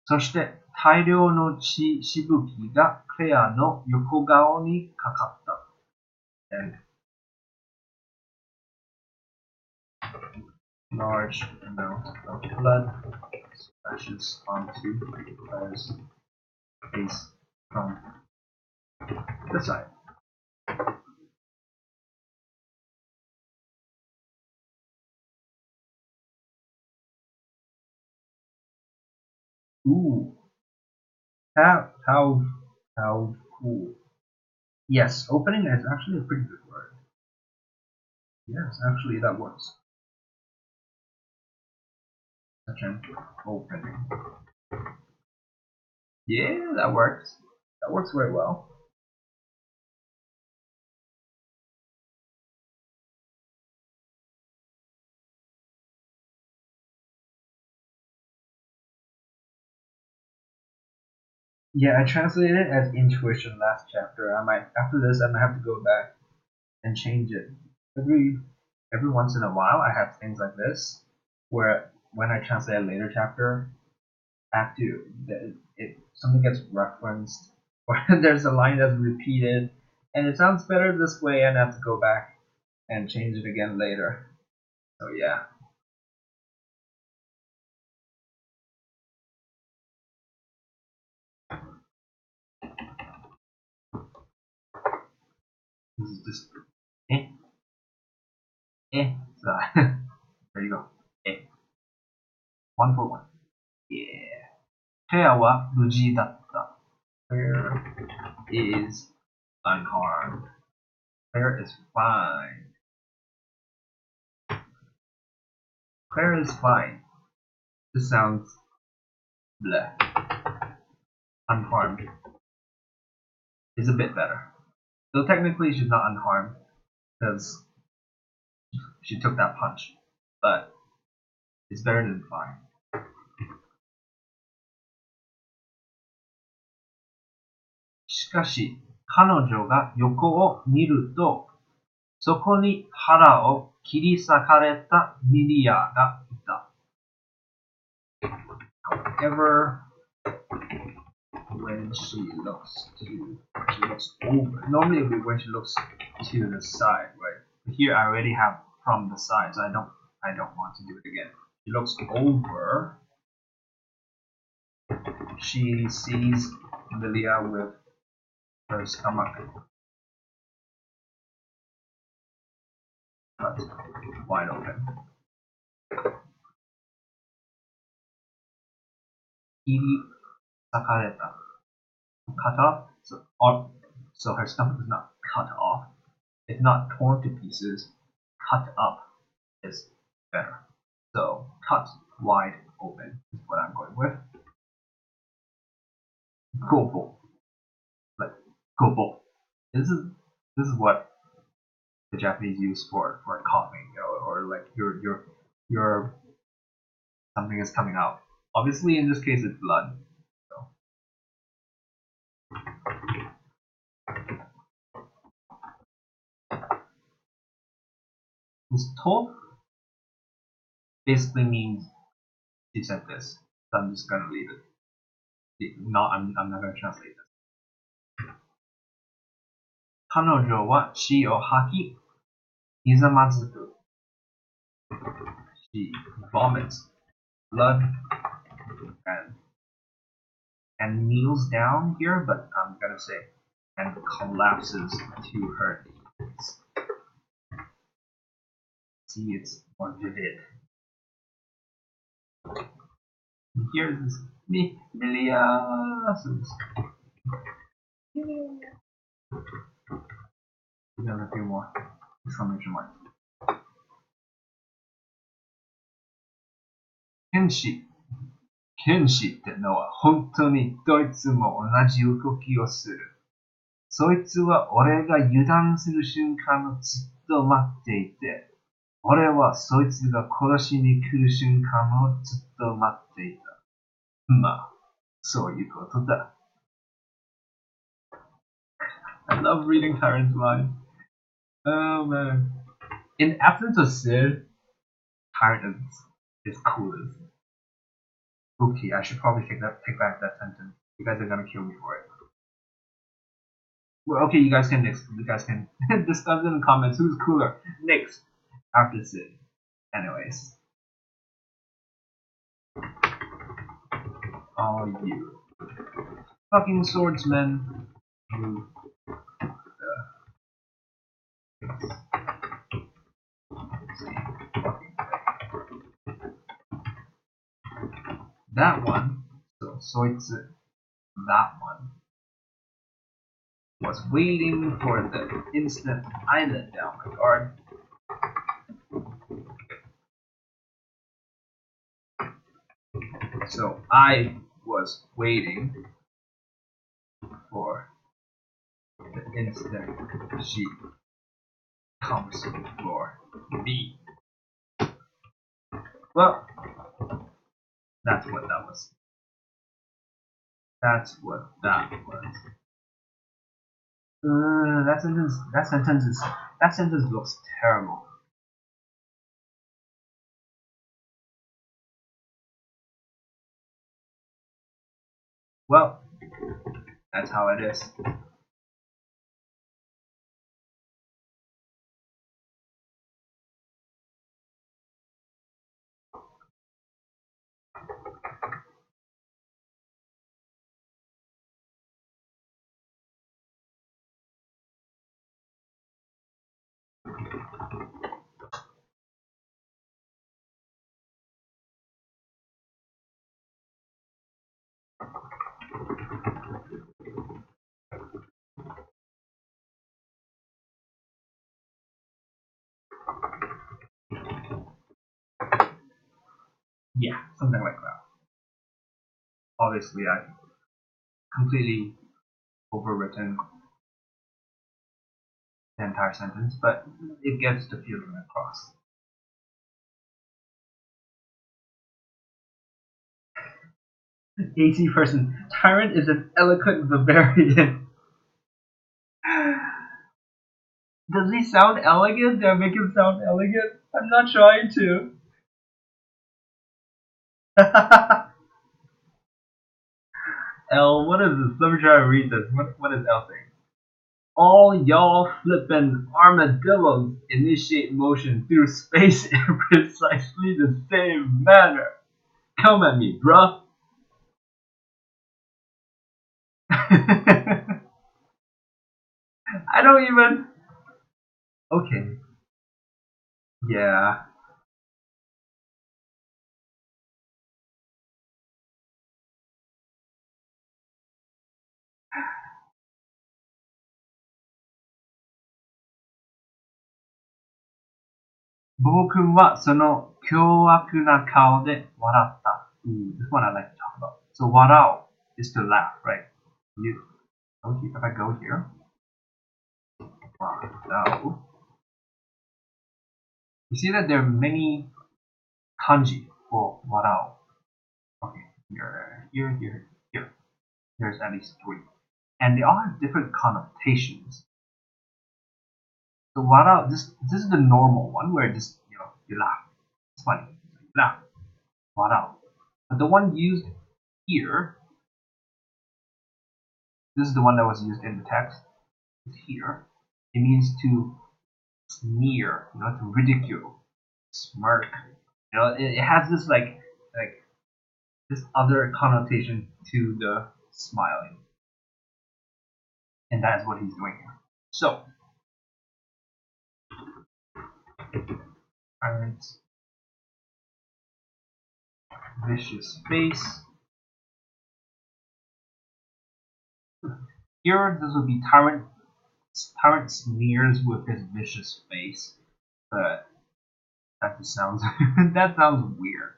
そして大量のしぶきがクレアの横顔にかかった。And large amount of blood splashes onto Claire's face from the side. Ooh, how cool. Yes, opening is actually a pretty good word. Yes, actually that works. Such an opening. Yeah, that works. That works very well. Yeah, I translated it as intuition last chapter. After this I might have to go back and change it. Every once in a while I have things like this where when I translate a later chapter, I have to something gets referenced or there's a line that's repeated and it sounds better this way and I have to go back and change it again later. So yeah. This is just so, there you go. 1 for 1. Yeah. フェアは無事だった。Claire is unharmed. Claire is fine. Claire is fine. This sounds bleh. Unharmed is a bit better. Though technically she's not unharmed because she took that punch. But it's better than fine. しかし、彼女が横を見ると、そこに腹を切り裂かれたミリアがいた。However, when she looks over, normally it would be when she looks to the side, right? But here I already have from the side, so I don't want to do it again. She looks over. She sees Lilia with her stomach cut wide open. Iri sakareta. Cut off. So her stomach is not cut off. It's not torn to pieces. Cut up is better. So cut wide open is what I'm going with. Gobo. Like gobo. This is what the Japanese use for coughing, or like your something is coming out. Obviously, in this case, it's blood. So. This to basically means she said this. So I'm just gonna leave it. I'm not gonna translate this. 彼女は血を吐き、ひざまずく。She vomits blood and kneels down here, but I'm gonna say and collapses to her knees. See, it's more vivid. And here's this Miliasis. We have a few more exclamation marks. Kenshi ってのは本当にどいつも同じ動きをする。そいつは俺が油断する瞬間をずっと待っていて、俺はそいつが殺しに来る瞬間をずっと待っていた。まあ、そういうことだ。I love reading Tyrant's lines. Oh man. In absence of Sid, Tyrant is coolest. Okay, I should probably take back that sentence. You guys are gonna kill me for it. Well, okay, you guys can discuss in the comments who's cooler next after Sid. Anyways. Oh, you fucking swordsman. You that one, so it's that one was waiting for the instant I let down my guard. So I was waiting for the instant she comes for me. Well, that's what that was. That's what that was. That sentence looks terrible. Well, that's how it is. Yeah, something like that. Obviously, I completely overwritten the entire sentence, but it gets the feeling across. AC person, Tyrant is an eloquent Bavarian. Does he sound elegant? Did I make him sound elegant? I'm not trying to. L, what is this? Let me try to read this. What is L saying? All y'all flippin' armadillos initiate motion through space in precisely the same manner. Come at me, bruh. I don't even... Okay. Yeah. Bo-kun wa sono kyoaku na kao de waratta. This one I like to talk about. So warao is to laugh, right? If I go here, warao. You see that there are many kanji for warao. Okay, here. There's at least 3. And they all have different connotations. So warao, this is the normal one where just, you laugh. It's funny. You laugh. Warao. But the one used here, this is the one that was used in the text. It's here. It means to sneer, to ridicule, smirk, You know, it has this like this other connotation to the smiling, and that's what he's doing here. So, tyrant's vicious face. Here, this would be tyrant. Tyrant sneers with his vicious face, but that just sounds that sounds weird.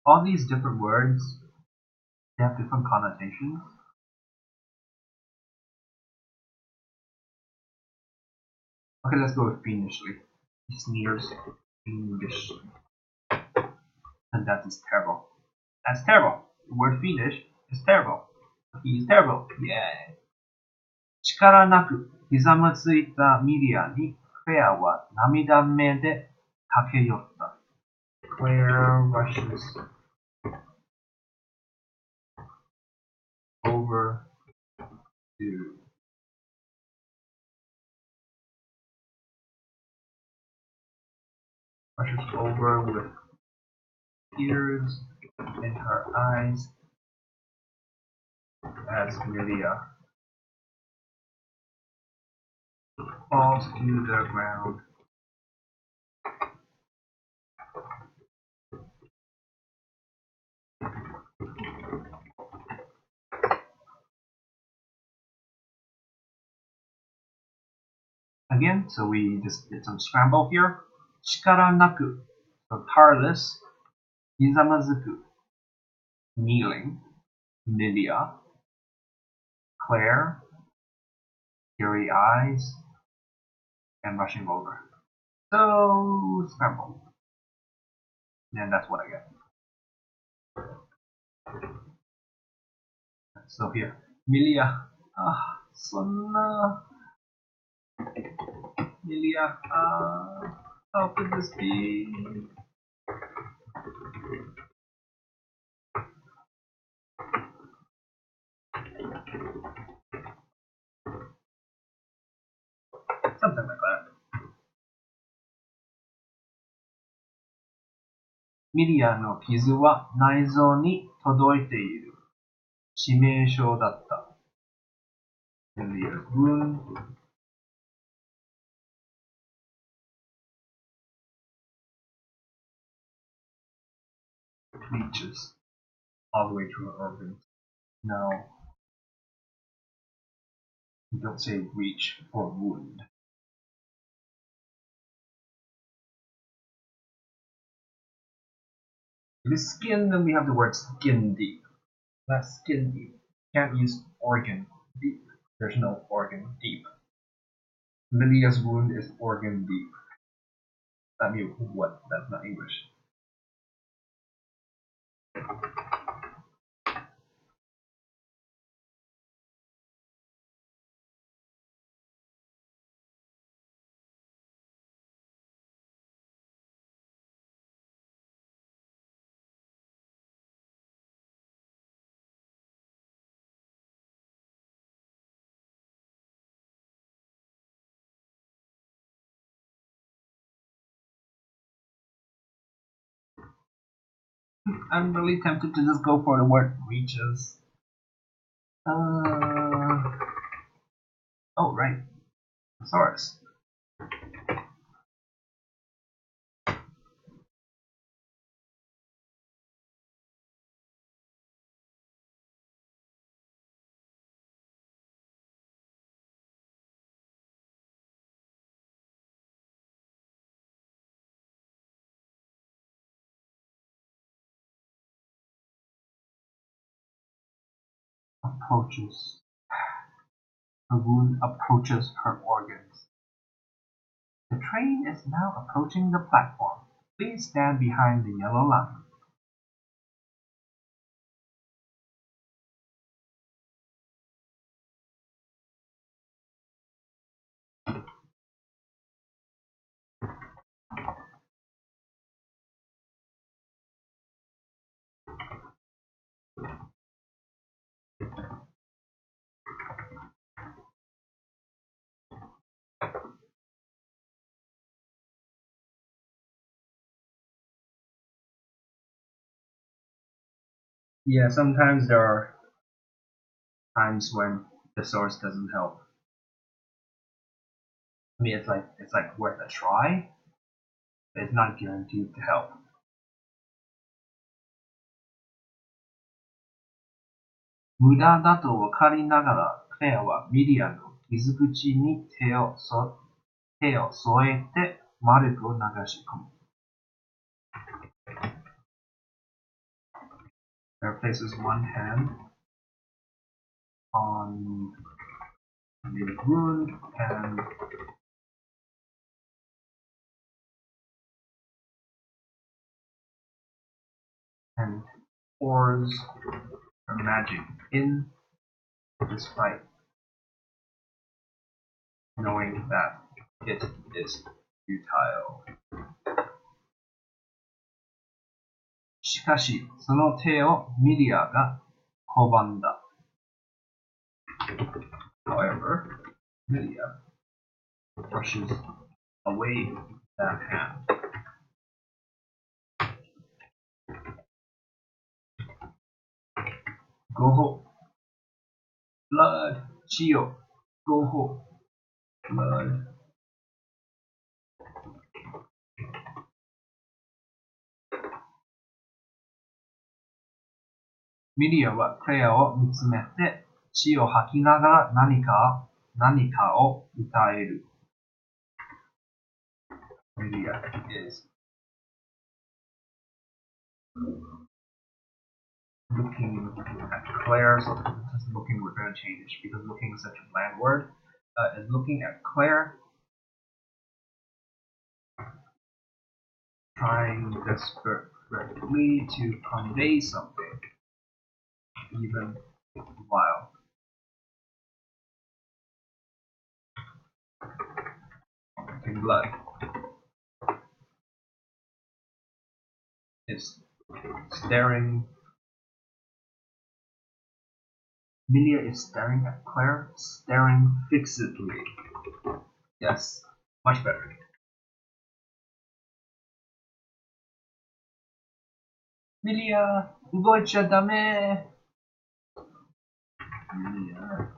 All these different words, they have different connotations. Okay, let's go with fiendishly. He sneers fiendishly. And that is terrible. That's terrible. The word fiendish is terrible. He is terrible. Yeah. 力なくひざまついたミリアにクレアは涙目で駆け寄った。Claire rushes over to with tears in her eyes as Lydia falls to the ground. Again, so we just did some scramble here. 力なく, so tireless. ひざまずく, kneeling. Lydia. Claire. Teary eyes. And rushing over. So, scramble. And that's what I get. So here, Milia. Sonna. Milia. How could this be? Something like that. ミリアの傷は内臓に届いている。致命傷だった。Milia's wound reaches all the way to her organs. No, you don't say reach for wound. If it's skin, then we have the word skin deep. That's skin deep. Can't use organ deep. There's no organ deep. Lydia's wound is organ deep. I mean, what? That's not English. I'm really tempted to just go for the word reaches. Oh, right. Thesaurus. Approaches. Her wound approaches her organs. The train is now approaching the platform. Please stand behind the yellow line. Yeah, sometimes there are times when the source doesn't help. I mean, it's like worth a try, but it's not guaranteed to help. 無駄だと分かりながら、クレアはミリアの傷口に手を添えて丸くを流し込む。There places one hand on the wound and pours her magic in despite knowing that it is futile. しかし、その手をミリアが拒んだ。However, Milia brushes away that hand. Goho, blood, Chio, Goho, blood. ミリアはクレアを見つめて血を吐きながら何かを歌える。Milia is looking at Claire, so just looking we're going to change because looking is such a bland word. Is looking at Claire, trying desperately to convey something, even while in blood. Is staring. Milia is staring at Claire, staring fixedly. Yes, much better. Milia, 動いちゃダメ. Milia,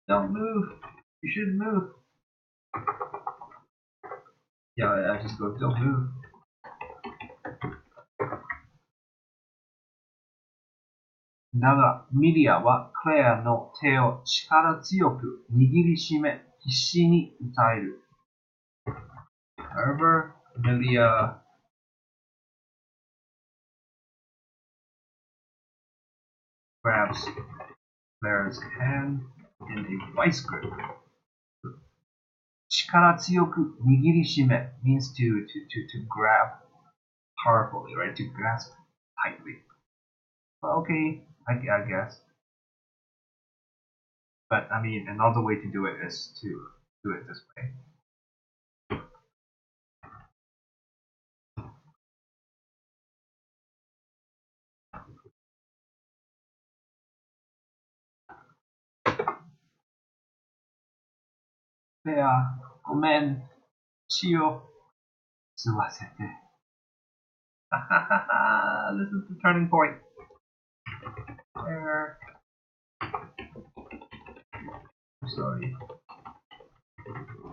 don't move. You should move. Yeah, I just go, don't move. だが、ミリアはクレアの手を力強く握りしめ、必死に歌える。However, Milia grabs Claire's hand in a vice grip. 力強く握りしめ means to grab powerfully, right? To grasp tightly. Well, okay, I guess. But I mean, another way to do it is to do it this way. There, ごめん、血を吸わせて。This is the turning point. There. I'm sorry.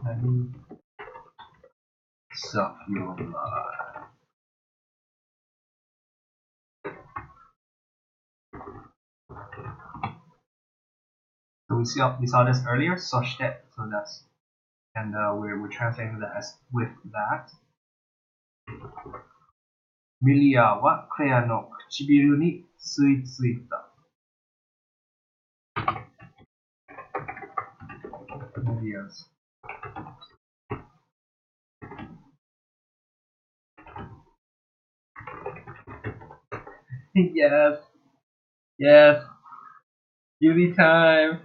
Let me suck your blood. So we saw this earlier, そして, so that's, and we're translating that as with that. ミリアはクレアの唇に吸い付いた。Milia's. Yes. Yes. Beauty time.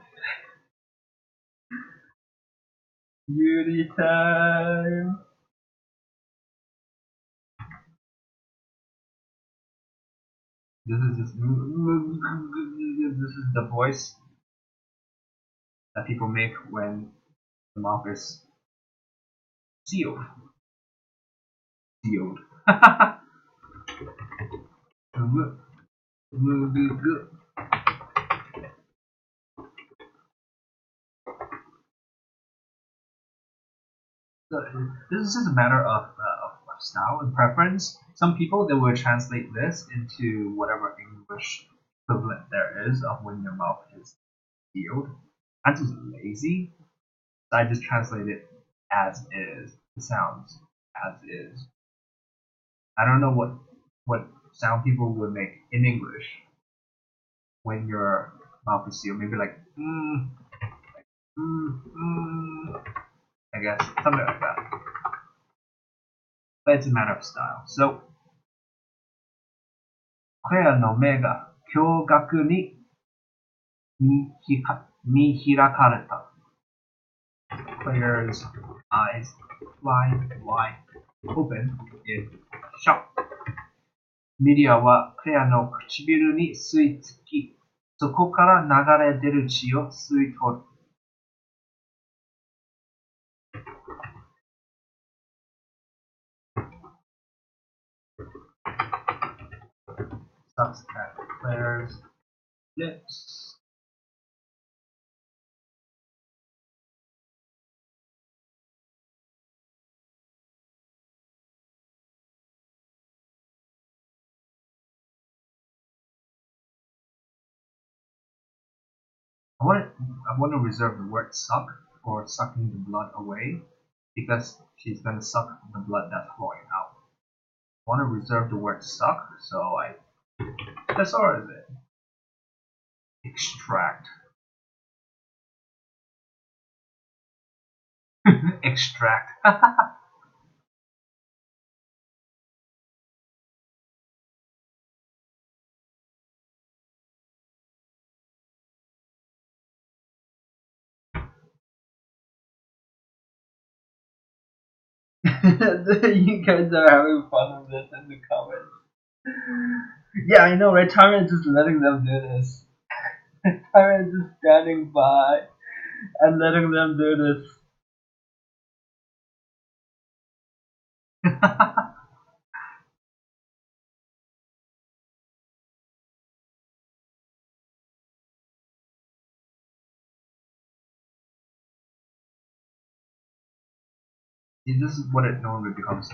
Beauty time. This is the voice that people make when the mouth is sealed. Sealed. Good. So this is just a matter of style and preference. Some people, they will translate this into whatever English equivalent there is of when your mouth is sealed. I'm just lazy, so I just translate it as is. The sounds as is. I don't know what sound people would make in English when your mouth is sealed. Maybe like I guess something like that. But it's a matter of style. So, 彼の目が驚愕に見開かれた。Claire's eyes wide open in shock. ミリアはクレアの唇に吸い付き、そこから流れ出る血を吸い取る。Sucks at Claire's lips. I want to reserve the word suck for sucking the blood away because she's going to suck the blood that's flowing out. I want to reserve the word suck, so that's all is it. Extract. Extract. You guys are having fun with this in the comments. Yeah, I know, right? Tara is just letting them do this. Tara is just standing by and letting them do this. This is what it normally becomes.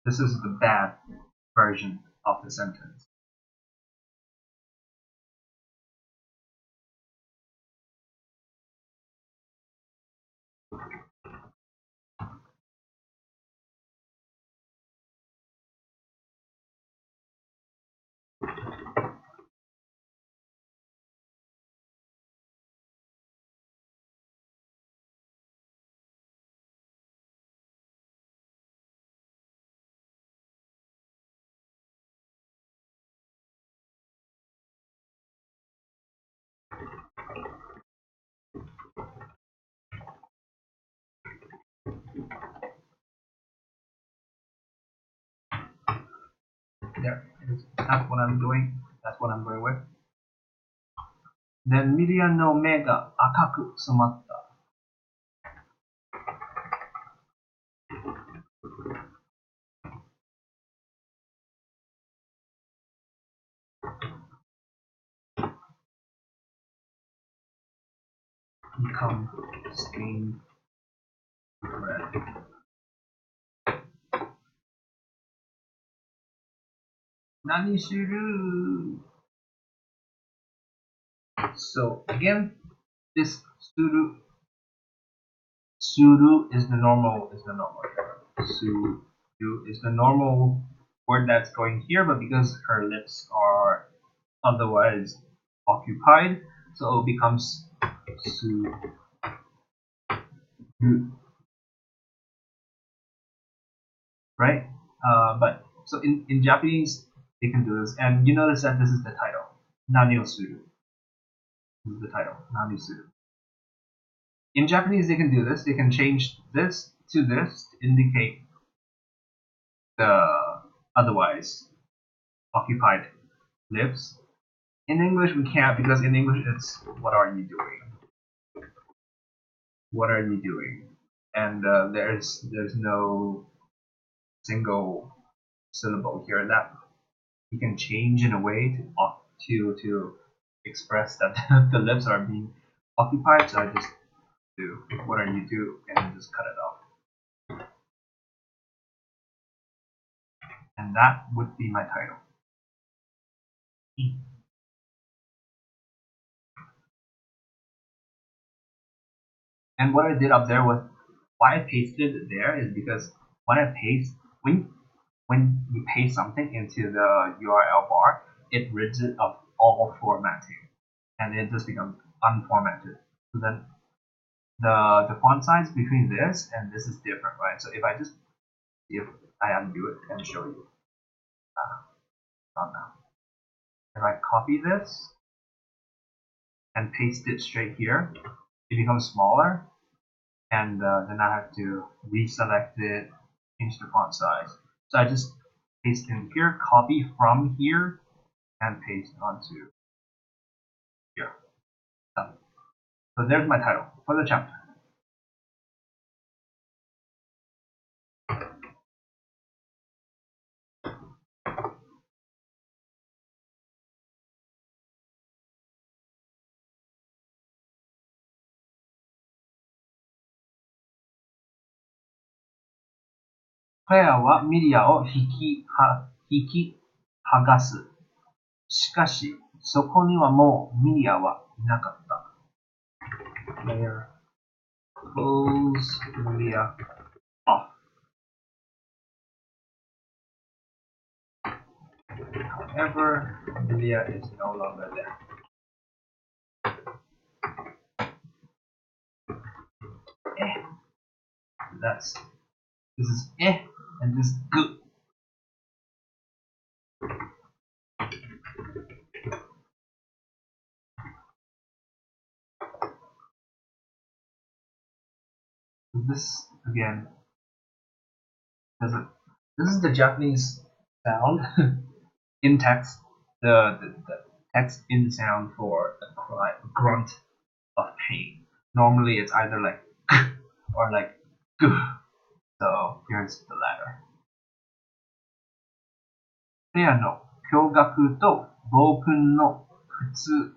This is the bad version of the sentence. There, that's what I'm doing. That's what I'm going with. Then ミリアの目が赤く染まった。Become stained red. Nani suru? So again, this suru is the normal Suru is the normal word that's going here, but because her lips are otherwise occupied, so it becomes Suru. Right? But so in Japanese they can do this, and you notice that this is the title. Nani o suru. This is the title. Nani suru. In Japanese they can do this. They can change this to this to indicate the otherwise occupied lips. In English we can't, because in English it's what are you doing? what are you doing? And there's no single syllable here that you can change in a way to express that the lips are being occupied. So I just do what are you doing and just cut it off. And that would be my title. And what I did up there was, why I pasted it there is because when you paste something into the URL bar, it rids it of all formatting, and it just becomes unformatted. So then the font size between this and this is different, right? So if I undo it and show you, not now. If I copy this and paste it straight here, it becomes smaller, and then I have to reselect it, change the font size. So I just paste in here, copy from here, and paste onto here. So there's my title for the chapter. Claire はミリアを引き剥がす。しかし、そこにはもうミリアはいなかった。Claire pulls Milia off. However, Milia is no longer there. This is and this is good. This again doesn't. This is the Japanese sound in text. The text in sound for a cry, a grunt of pain. Normally, it's either like or like g. So here's the latter. ペアの驚愕と暴君の普通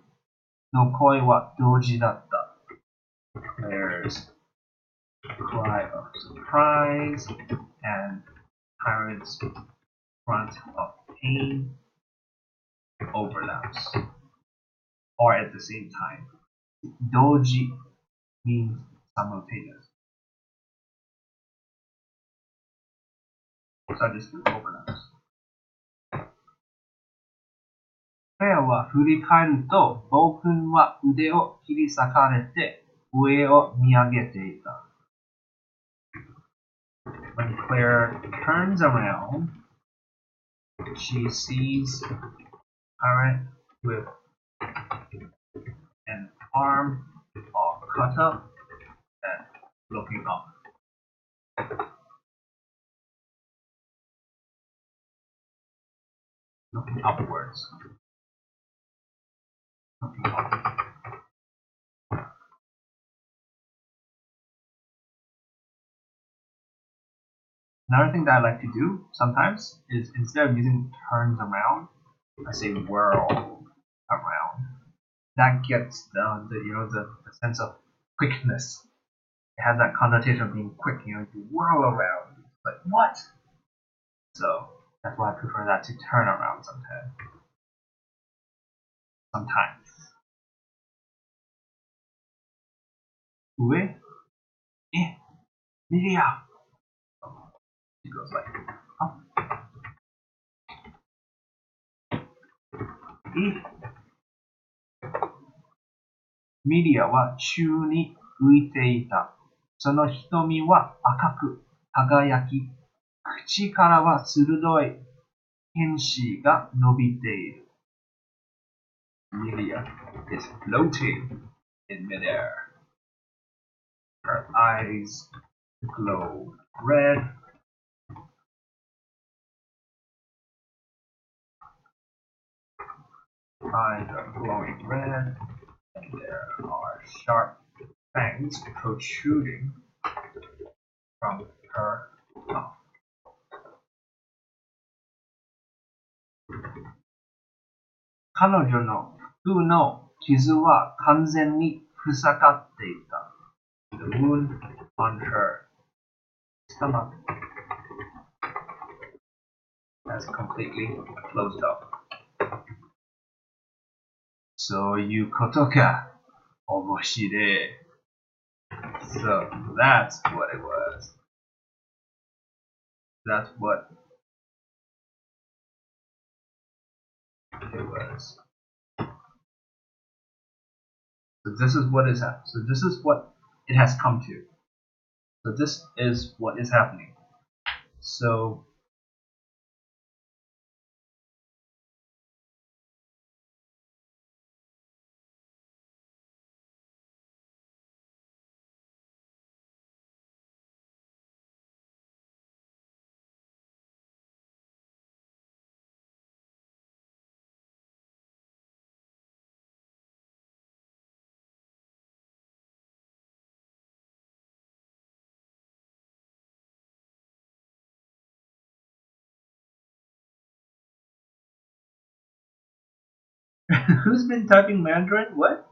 の声は同時だった。There's a cry of surprise and Pirate's grunt of pain overlaps, or at the same time. Doji means simultaneous. So I just do overlaps. ペアは振り返ると、暴君は腕を切り裂かれて上を見上げていた。When Claire turns around, she sees Pirate with an arm all cut up and looking up. Looking upwards. Looking up. Another thing that I like to do sometimes is, instead of using turns around, I say whirl around. That gets the sense of quickness. It has that connotation of being quick. You whirl around. Like what? So that's why I prefer that to turn around sometimes. Sometimes. 上、ミリア。It goes like up. ミリアは宙に浮いていた。その瞳は赤く輝き、口からは鋭い剣士が伸びている。Milia is floating in midair. Her eyes glow red. Eyes are glowing red, and there are sharp fangs protruding from her mouth. 彼女の服の傷は完全に塞がっていた。The wound on her stomach has completely closed up. そういうことか。面白い。So that's what it was. That's what it was. So this is what is happening. So this is what it has come to. So this is what is happening. So who's been typing Mandarin? What?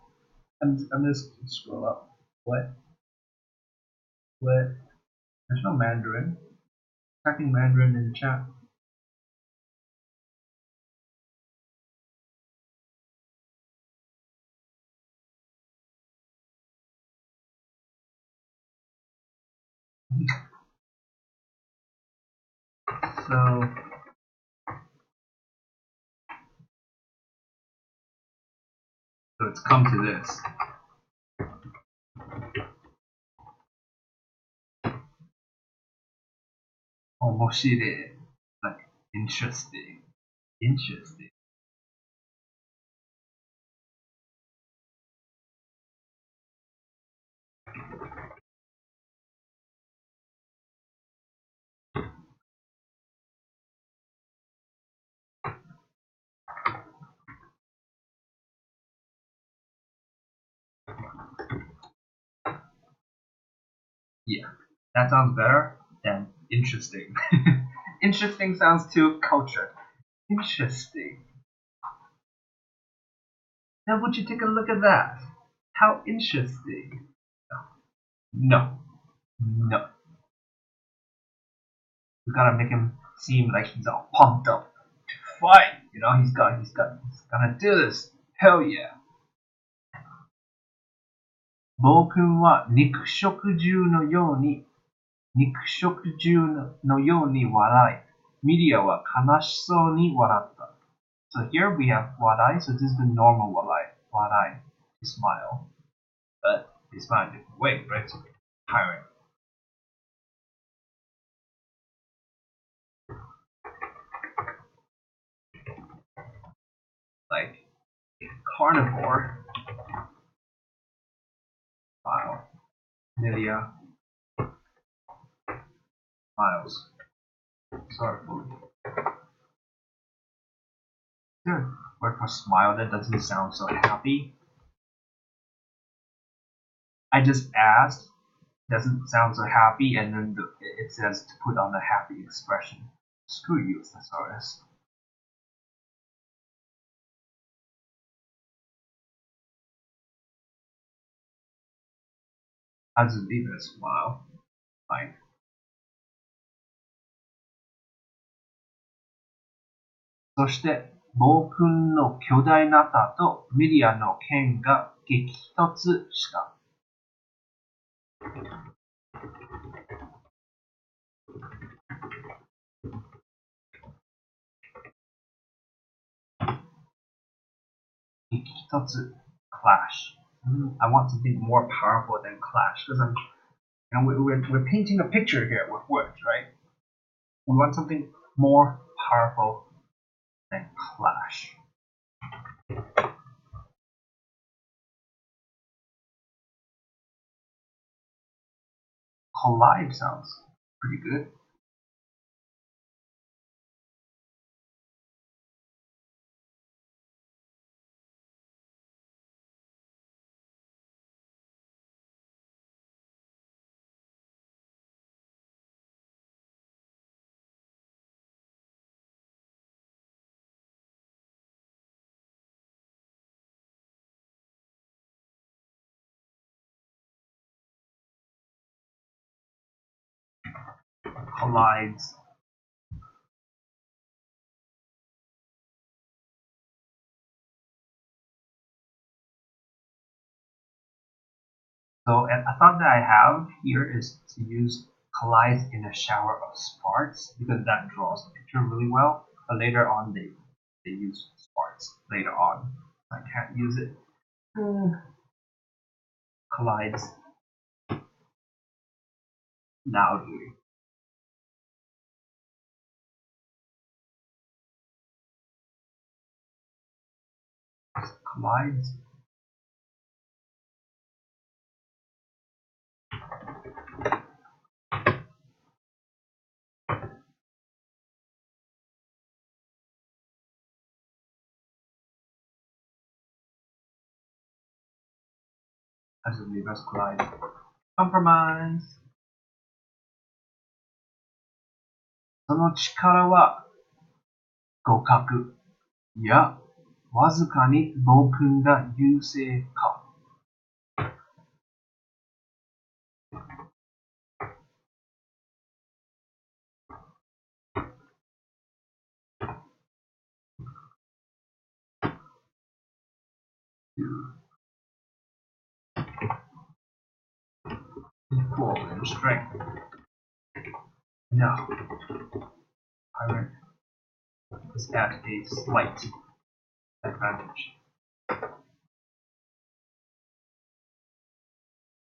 I'm just scroll up. What? What? There's no Mandarin. Typing Mandarin in the chat. So it's come to this. Omoshire. Like interesting. Interesting. Yeah, that sounds better than interesting. Interesting sounds too cultured. Interesting. Now would you take a look at that? How interesting. No. No. We gotta make him seem like he's all pumped up to fight. You know, he's gonna do this. Hell yeah. 暴君は肉食獣のように笑い、ミリアは悲しそうに笑った。So here we have 笑い, so this is the normal 笑い, to smile. But they smile in a different way, right? So tiring. Like carnivore. Smile. Milia. Smiles. Sorrowfully. Good word for smile that doesn't sound so happy. I just asked, doesn't sound so happy, and then it says to put on a happy expression. Screw you, thesaurus. I'll just leave it a smile. Fine. そして、暴君の巨大な歯とミリアの剣が激突した。激突 clash. I want something more powerful than clash because we're painting a picture here with words, right? We want something more powerful than clash. Collide sounds pretty good. collides. So a thought that I have here is to use collides in a shower of sparks because that draws the picture really well. But later on, they use sparks later on. I can't use it. Collides loudly. Collides. As the levers collide. Compromise. その力は互角。いや、わずかに僕が優勢か。Equal in strength. No. Pirate is at a slight advantage.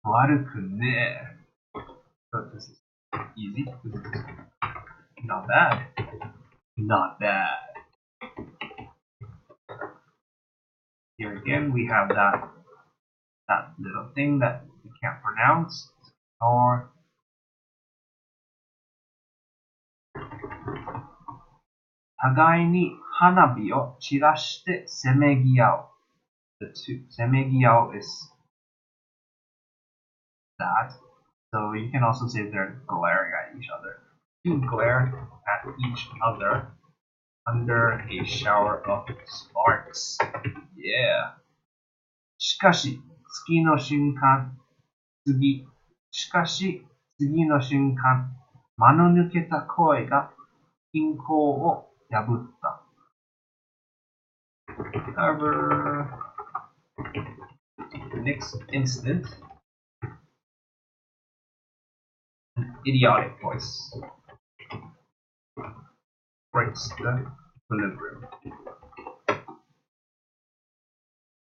悪くねえ。So this is easy. This is not bad. Not bad. Here again we have that little thing that we can't pronounce. Or互いに花火を散らしてせめぎ合う。The two せめぎ合う is that. So you can also say they're glaring at each other. To glare at each other under a shower of sparks. Yeah. しかし次の瞬間、しかし次の瞬間、間の抜けた声が均衡を破った。However, the next instant, an idiotic voice breaks the equilibrium.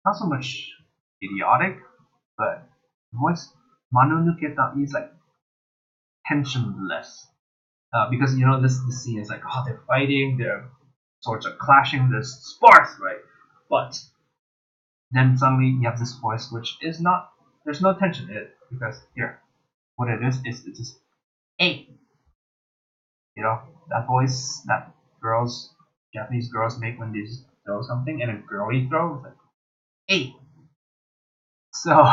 Not so much idiotic, but voice manonuketa means like tensionless. Because you know this scene is like, oh, they're fighting, their swords are clashing, there's sparks, right? But then suddenly you have this voice which is not, there's no tension in it, because here, what it is it's just, hey, you know, that voice that Japanese girls make when they throw something, and a girly throw, it's like, hey. So,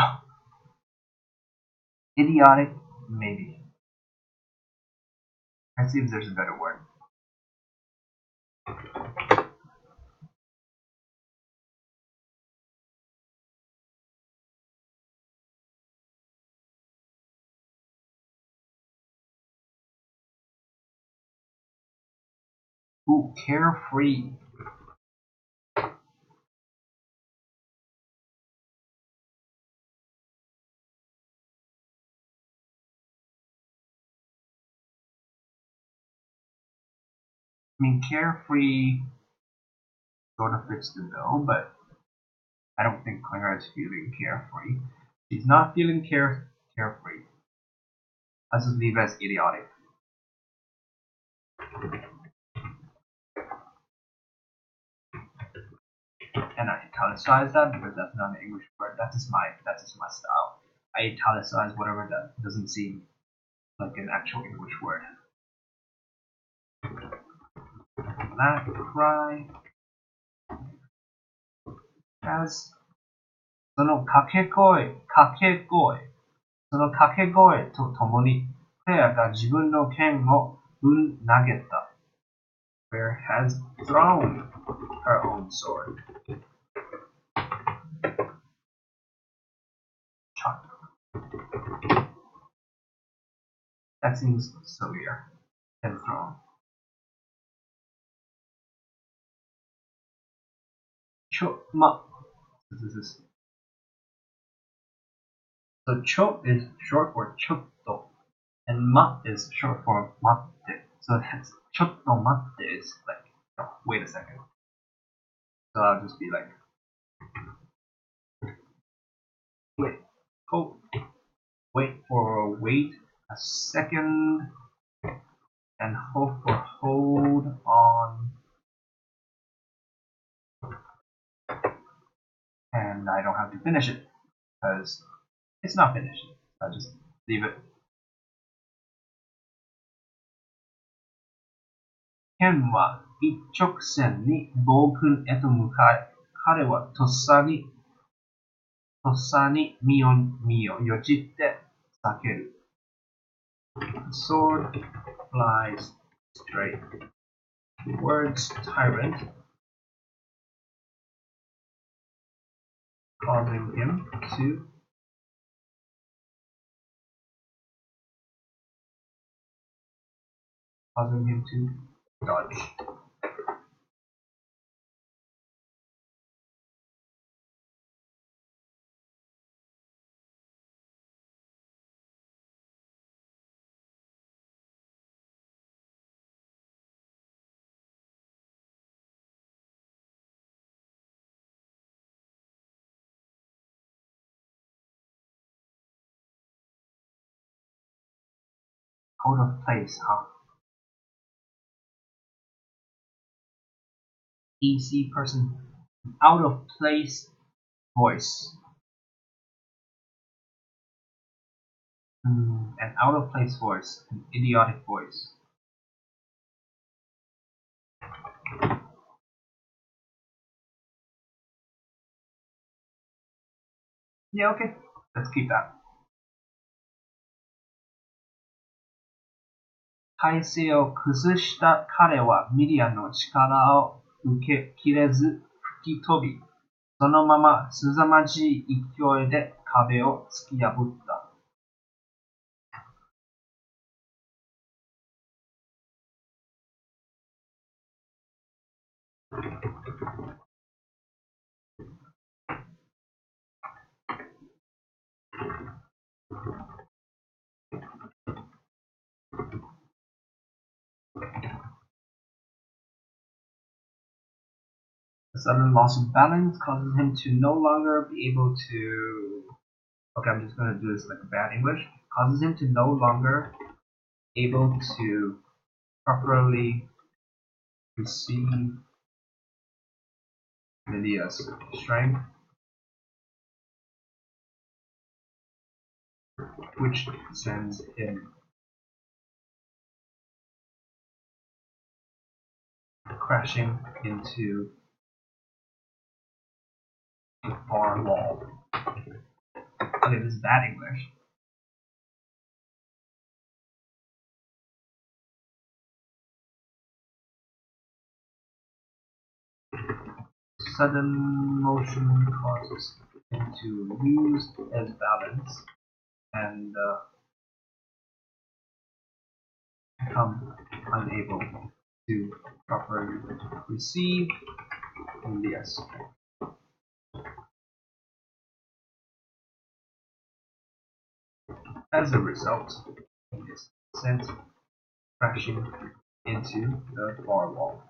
idiotic, maybe. Let's see if there's a better word. Ooh, carefree. I mean, carefree sort of fits the bill, but I don't think Clara is feeling carefree. She's not feeling carefree. Let's just leave it as idiotic. And I italicize that because that's not an English word. That's just my style. I italicize whatever that doesn't seem like an actual English word. That cry as その掛け声とともにクレアが自分の剣をぶん投げた。Claire has thrown her own sword. That seems sillier. and thrown. Cho-ma. So cho is short for chotto, and ma is short for matte. So that's chotto matte is like, oh, wait a second. So I'll just be like, wait, hold, wait a second, and hold for hold on. And I don't have to finish it because it's not finished. I'll just leave it. 剣は一直線に暴君へと向かい、彼はとっさに身をよじって避ける。The sword flies straight towards tyrant, causing him to dodge. Out of place, huh? Easy person. Out of place voice. An out of place voice. An idiotic voice. Yeah, okay. Let's keep that. 体勢を崩した彼はミリアの力を受けきれず吹き飛び、そのまま凄まじい勢いで壁を突き破った。A sudden loss of balance causes him to no longer be able to... Okay, I'm just going to do this like bad English. Causes him to no longer able to properly receive Lydia's strength, which sends him crashing into the far wall. Okay, this is bad English. Sudden motion causes him to lose his balance and become unable to properly receive Lydia's strength. As a result, he is sent crashing into the far wall.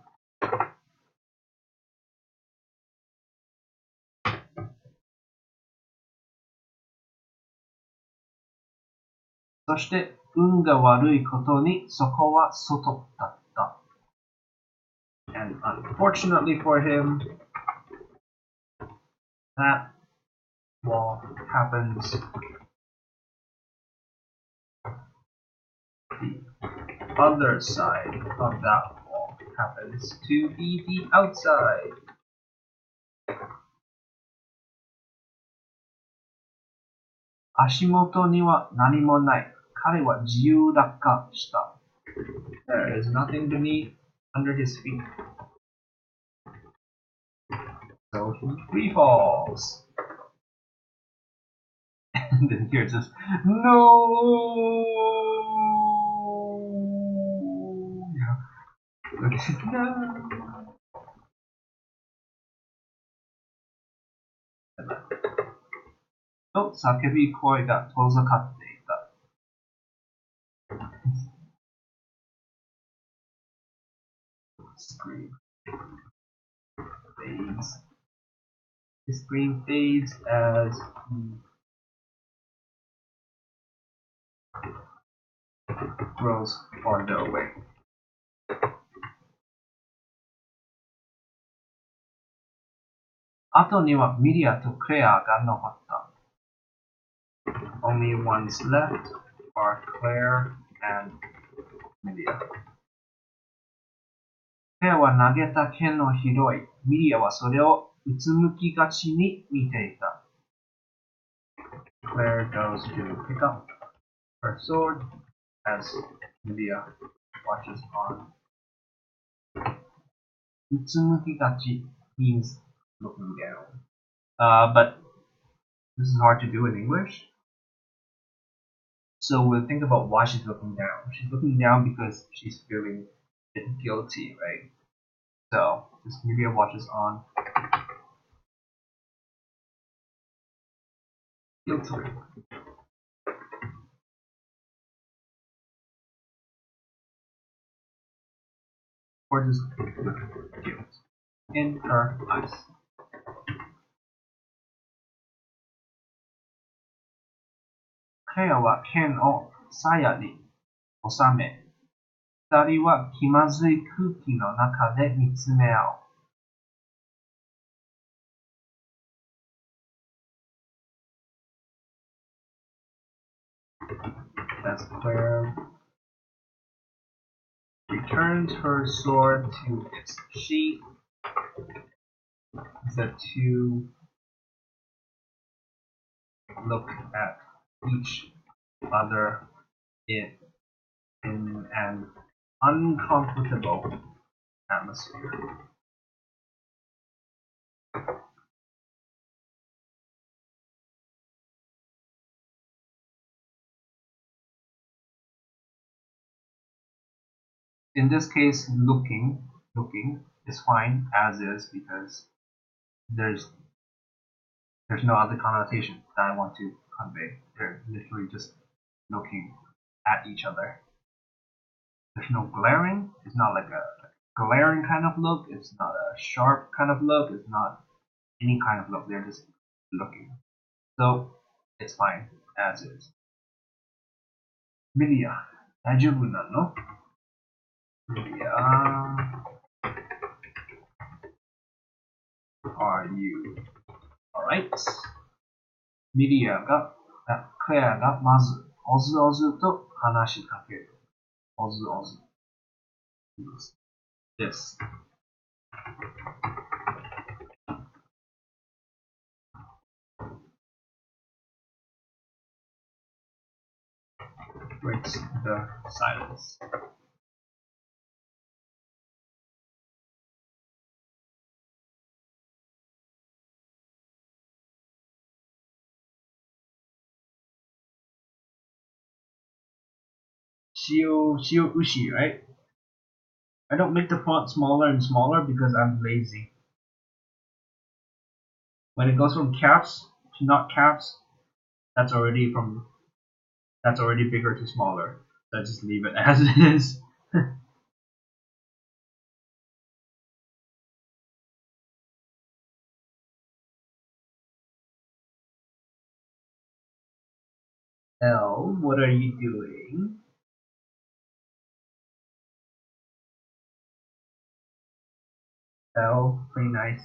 So して運が悪いことにそこは外だった。And unfortunately for him, that wall happens. The other side of that wall happens to be the outside. Ashimoto ni wa nani mo nai. Kare wa jiyuu rakka shita. There is nothing beneath under his feet. So he free falls. And then here it says, no! と叫び声が遠ざかっていた。Scream fades. The scream fades as he grows farther away. Ato ni wa Miria to Claire ga nokotta. Only ones left are Claire and Miria. Claire は投げた剣の拾い、ミリアはそれをうつむきがちに見ていた。Claire goes to pick up her sword as Miria watches on. うつむきがち means looking down. But this is hard to do in English. So we'll think about why she's looking down. She's looking down because she's feeling a bit guilty, right? So this Miria watches on. Guilty. Or just guilt in her eyes. Claire は剣を鞘に収め、二人は気まずい空気の中で見つめ合う。As Claire returns her sword to its sheath, the two look at each other in an uncomfortable atmosphere. In this case, looking is fine as is because there's no other connotation that I want to convey. They're literally just looking at each other. There's no glaring. It's not like a glaring kind of look. It's not a sharp kind of look. It's not any kind of look. They're just looking. So it's fine as is. Miria, 大丈夫なの? Miria, are you alright? ミリアが、クレアがまず、おずおずと話しかける。おずおず。This. Breaks the silence. Shio Ushi, right? I don't make the font smaller and smaller because I'm lazy. When it goes from caps to not caps, that's already bigger to smaller. So I just leave it as it is. L, what are you doing? L, pretty nice.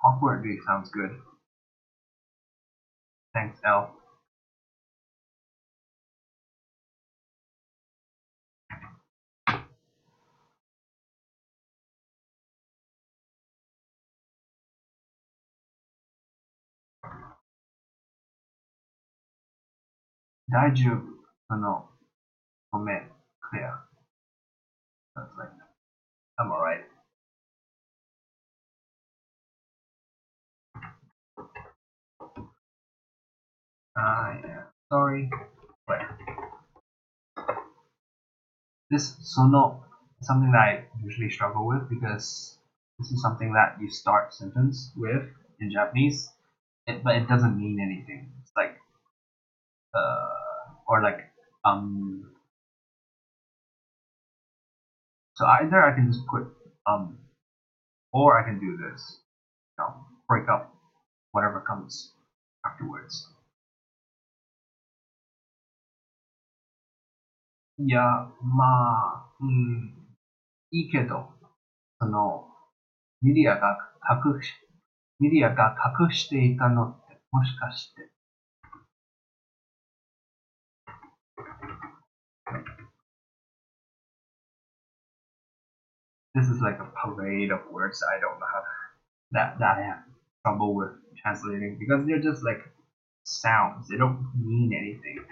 Awkwardly sounds good. Thanks, L. Daiju, no, Ome, clear. That's like, I'm alright. I am Sorry. Where? This sono is something that I usually struggle with because this is something that you start sentence with in Japanese, but it doesn't mean anything. It's like or like so either I can just put or I can do this, break up whatever comes afterwards. いや、まあ、いいけど、メディアが隠していたのってもしかして。This is like a parade of words I don't know how that I have trouble with translating because they're just like sounds. They don't mean anything.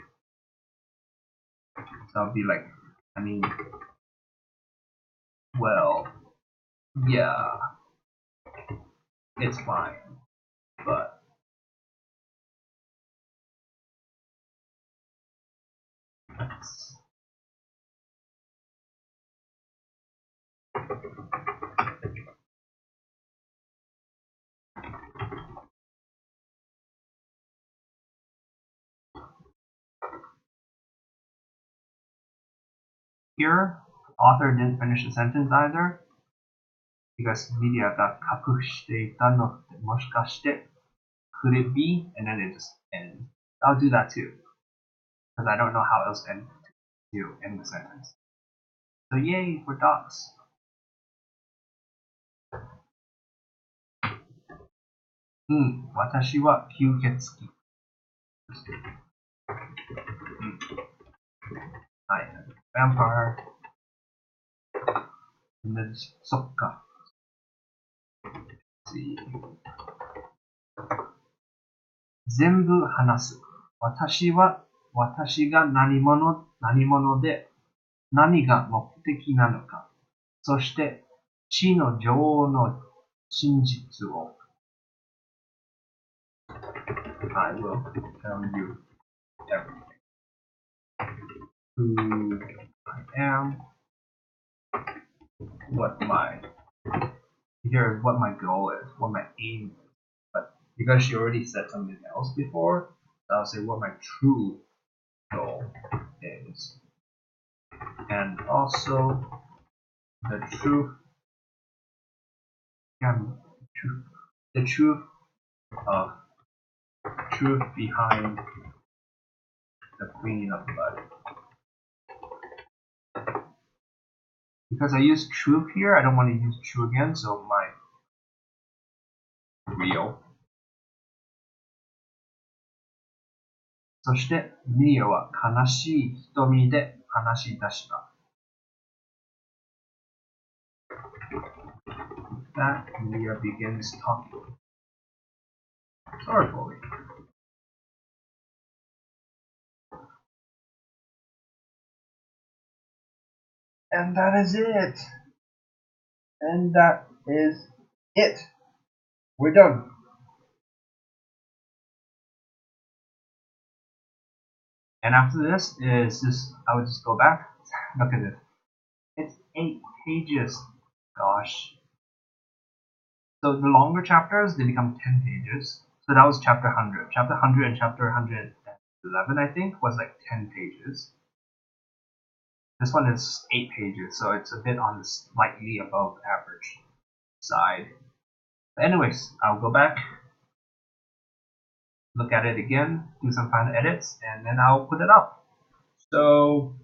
So I'll be like, well, yeah, it's fine, but here, author didn't finish the sentence either because media が隠していたのってもしかして could it be? And then it just ends. I'll do that too because I don't know how else to end the sentence. So yay for docs. 私は吸血鬼。はい。vampire. そっか。全部話す。私が何者で何が目的なのか。そして地の女王の真実を。I will tell you everything. Who I am, what my goal is, what my aim is. But because she already said something else before, I'll say what my true goal is. And also the truth behind the Queen of Blood. Because I use truth here, I don't want to use true again, so my real. そしてミリアは悲しい瞳で話し出した。That Mia begins talking. Sorrowfully. And that is it. We're done. And after this is just, I would just go back. Look at this. It's 8 pages. Gosh. So the longer chapters, they become 10 pages. So that was chapter 100. Chapter 100 and chapter 111, I think, was like 10 pages. This one is 8 pages, so it's a bit on the slightly above average side. But anyways, I'll go back, look at it again, do some final edits, and then I'll put it up. So,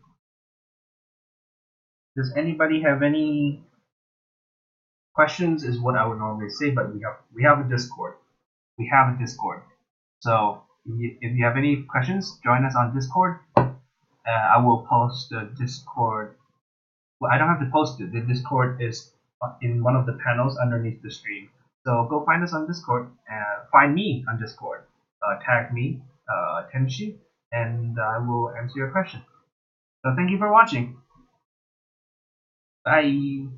does anybody have any questions? Is what I would normally say, but we have a Discord. We have a Discord. So if you have any questions, join us on Discord. I will post the Discord. Well, I don't have to post it. The Discord is in one of the panels underneath the stream. So go find us on Discord. Find me on Discord. Tag me, Tenshi, and I will answer your question. So thank you for watching. Bye.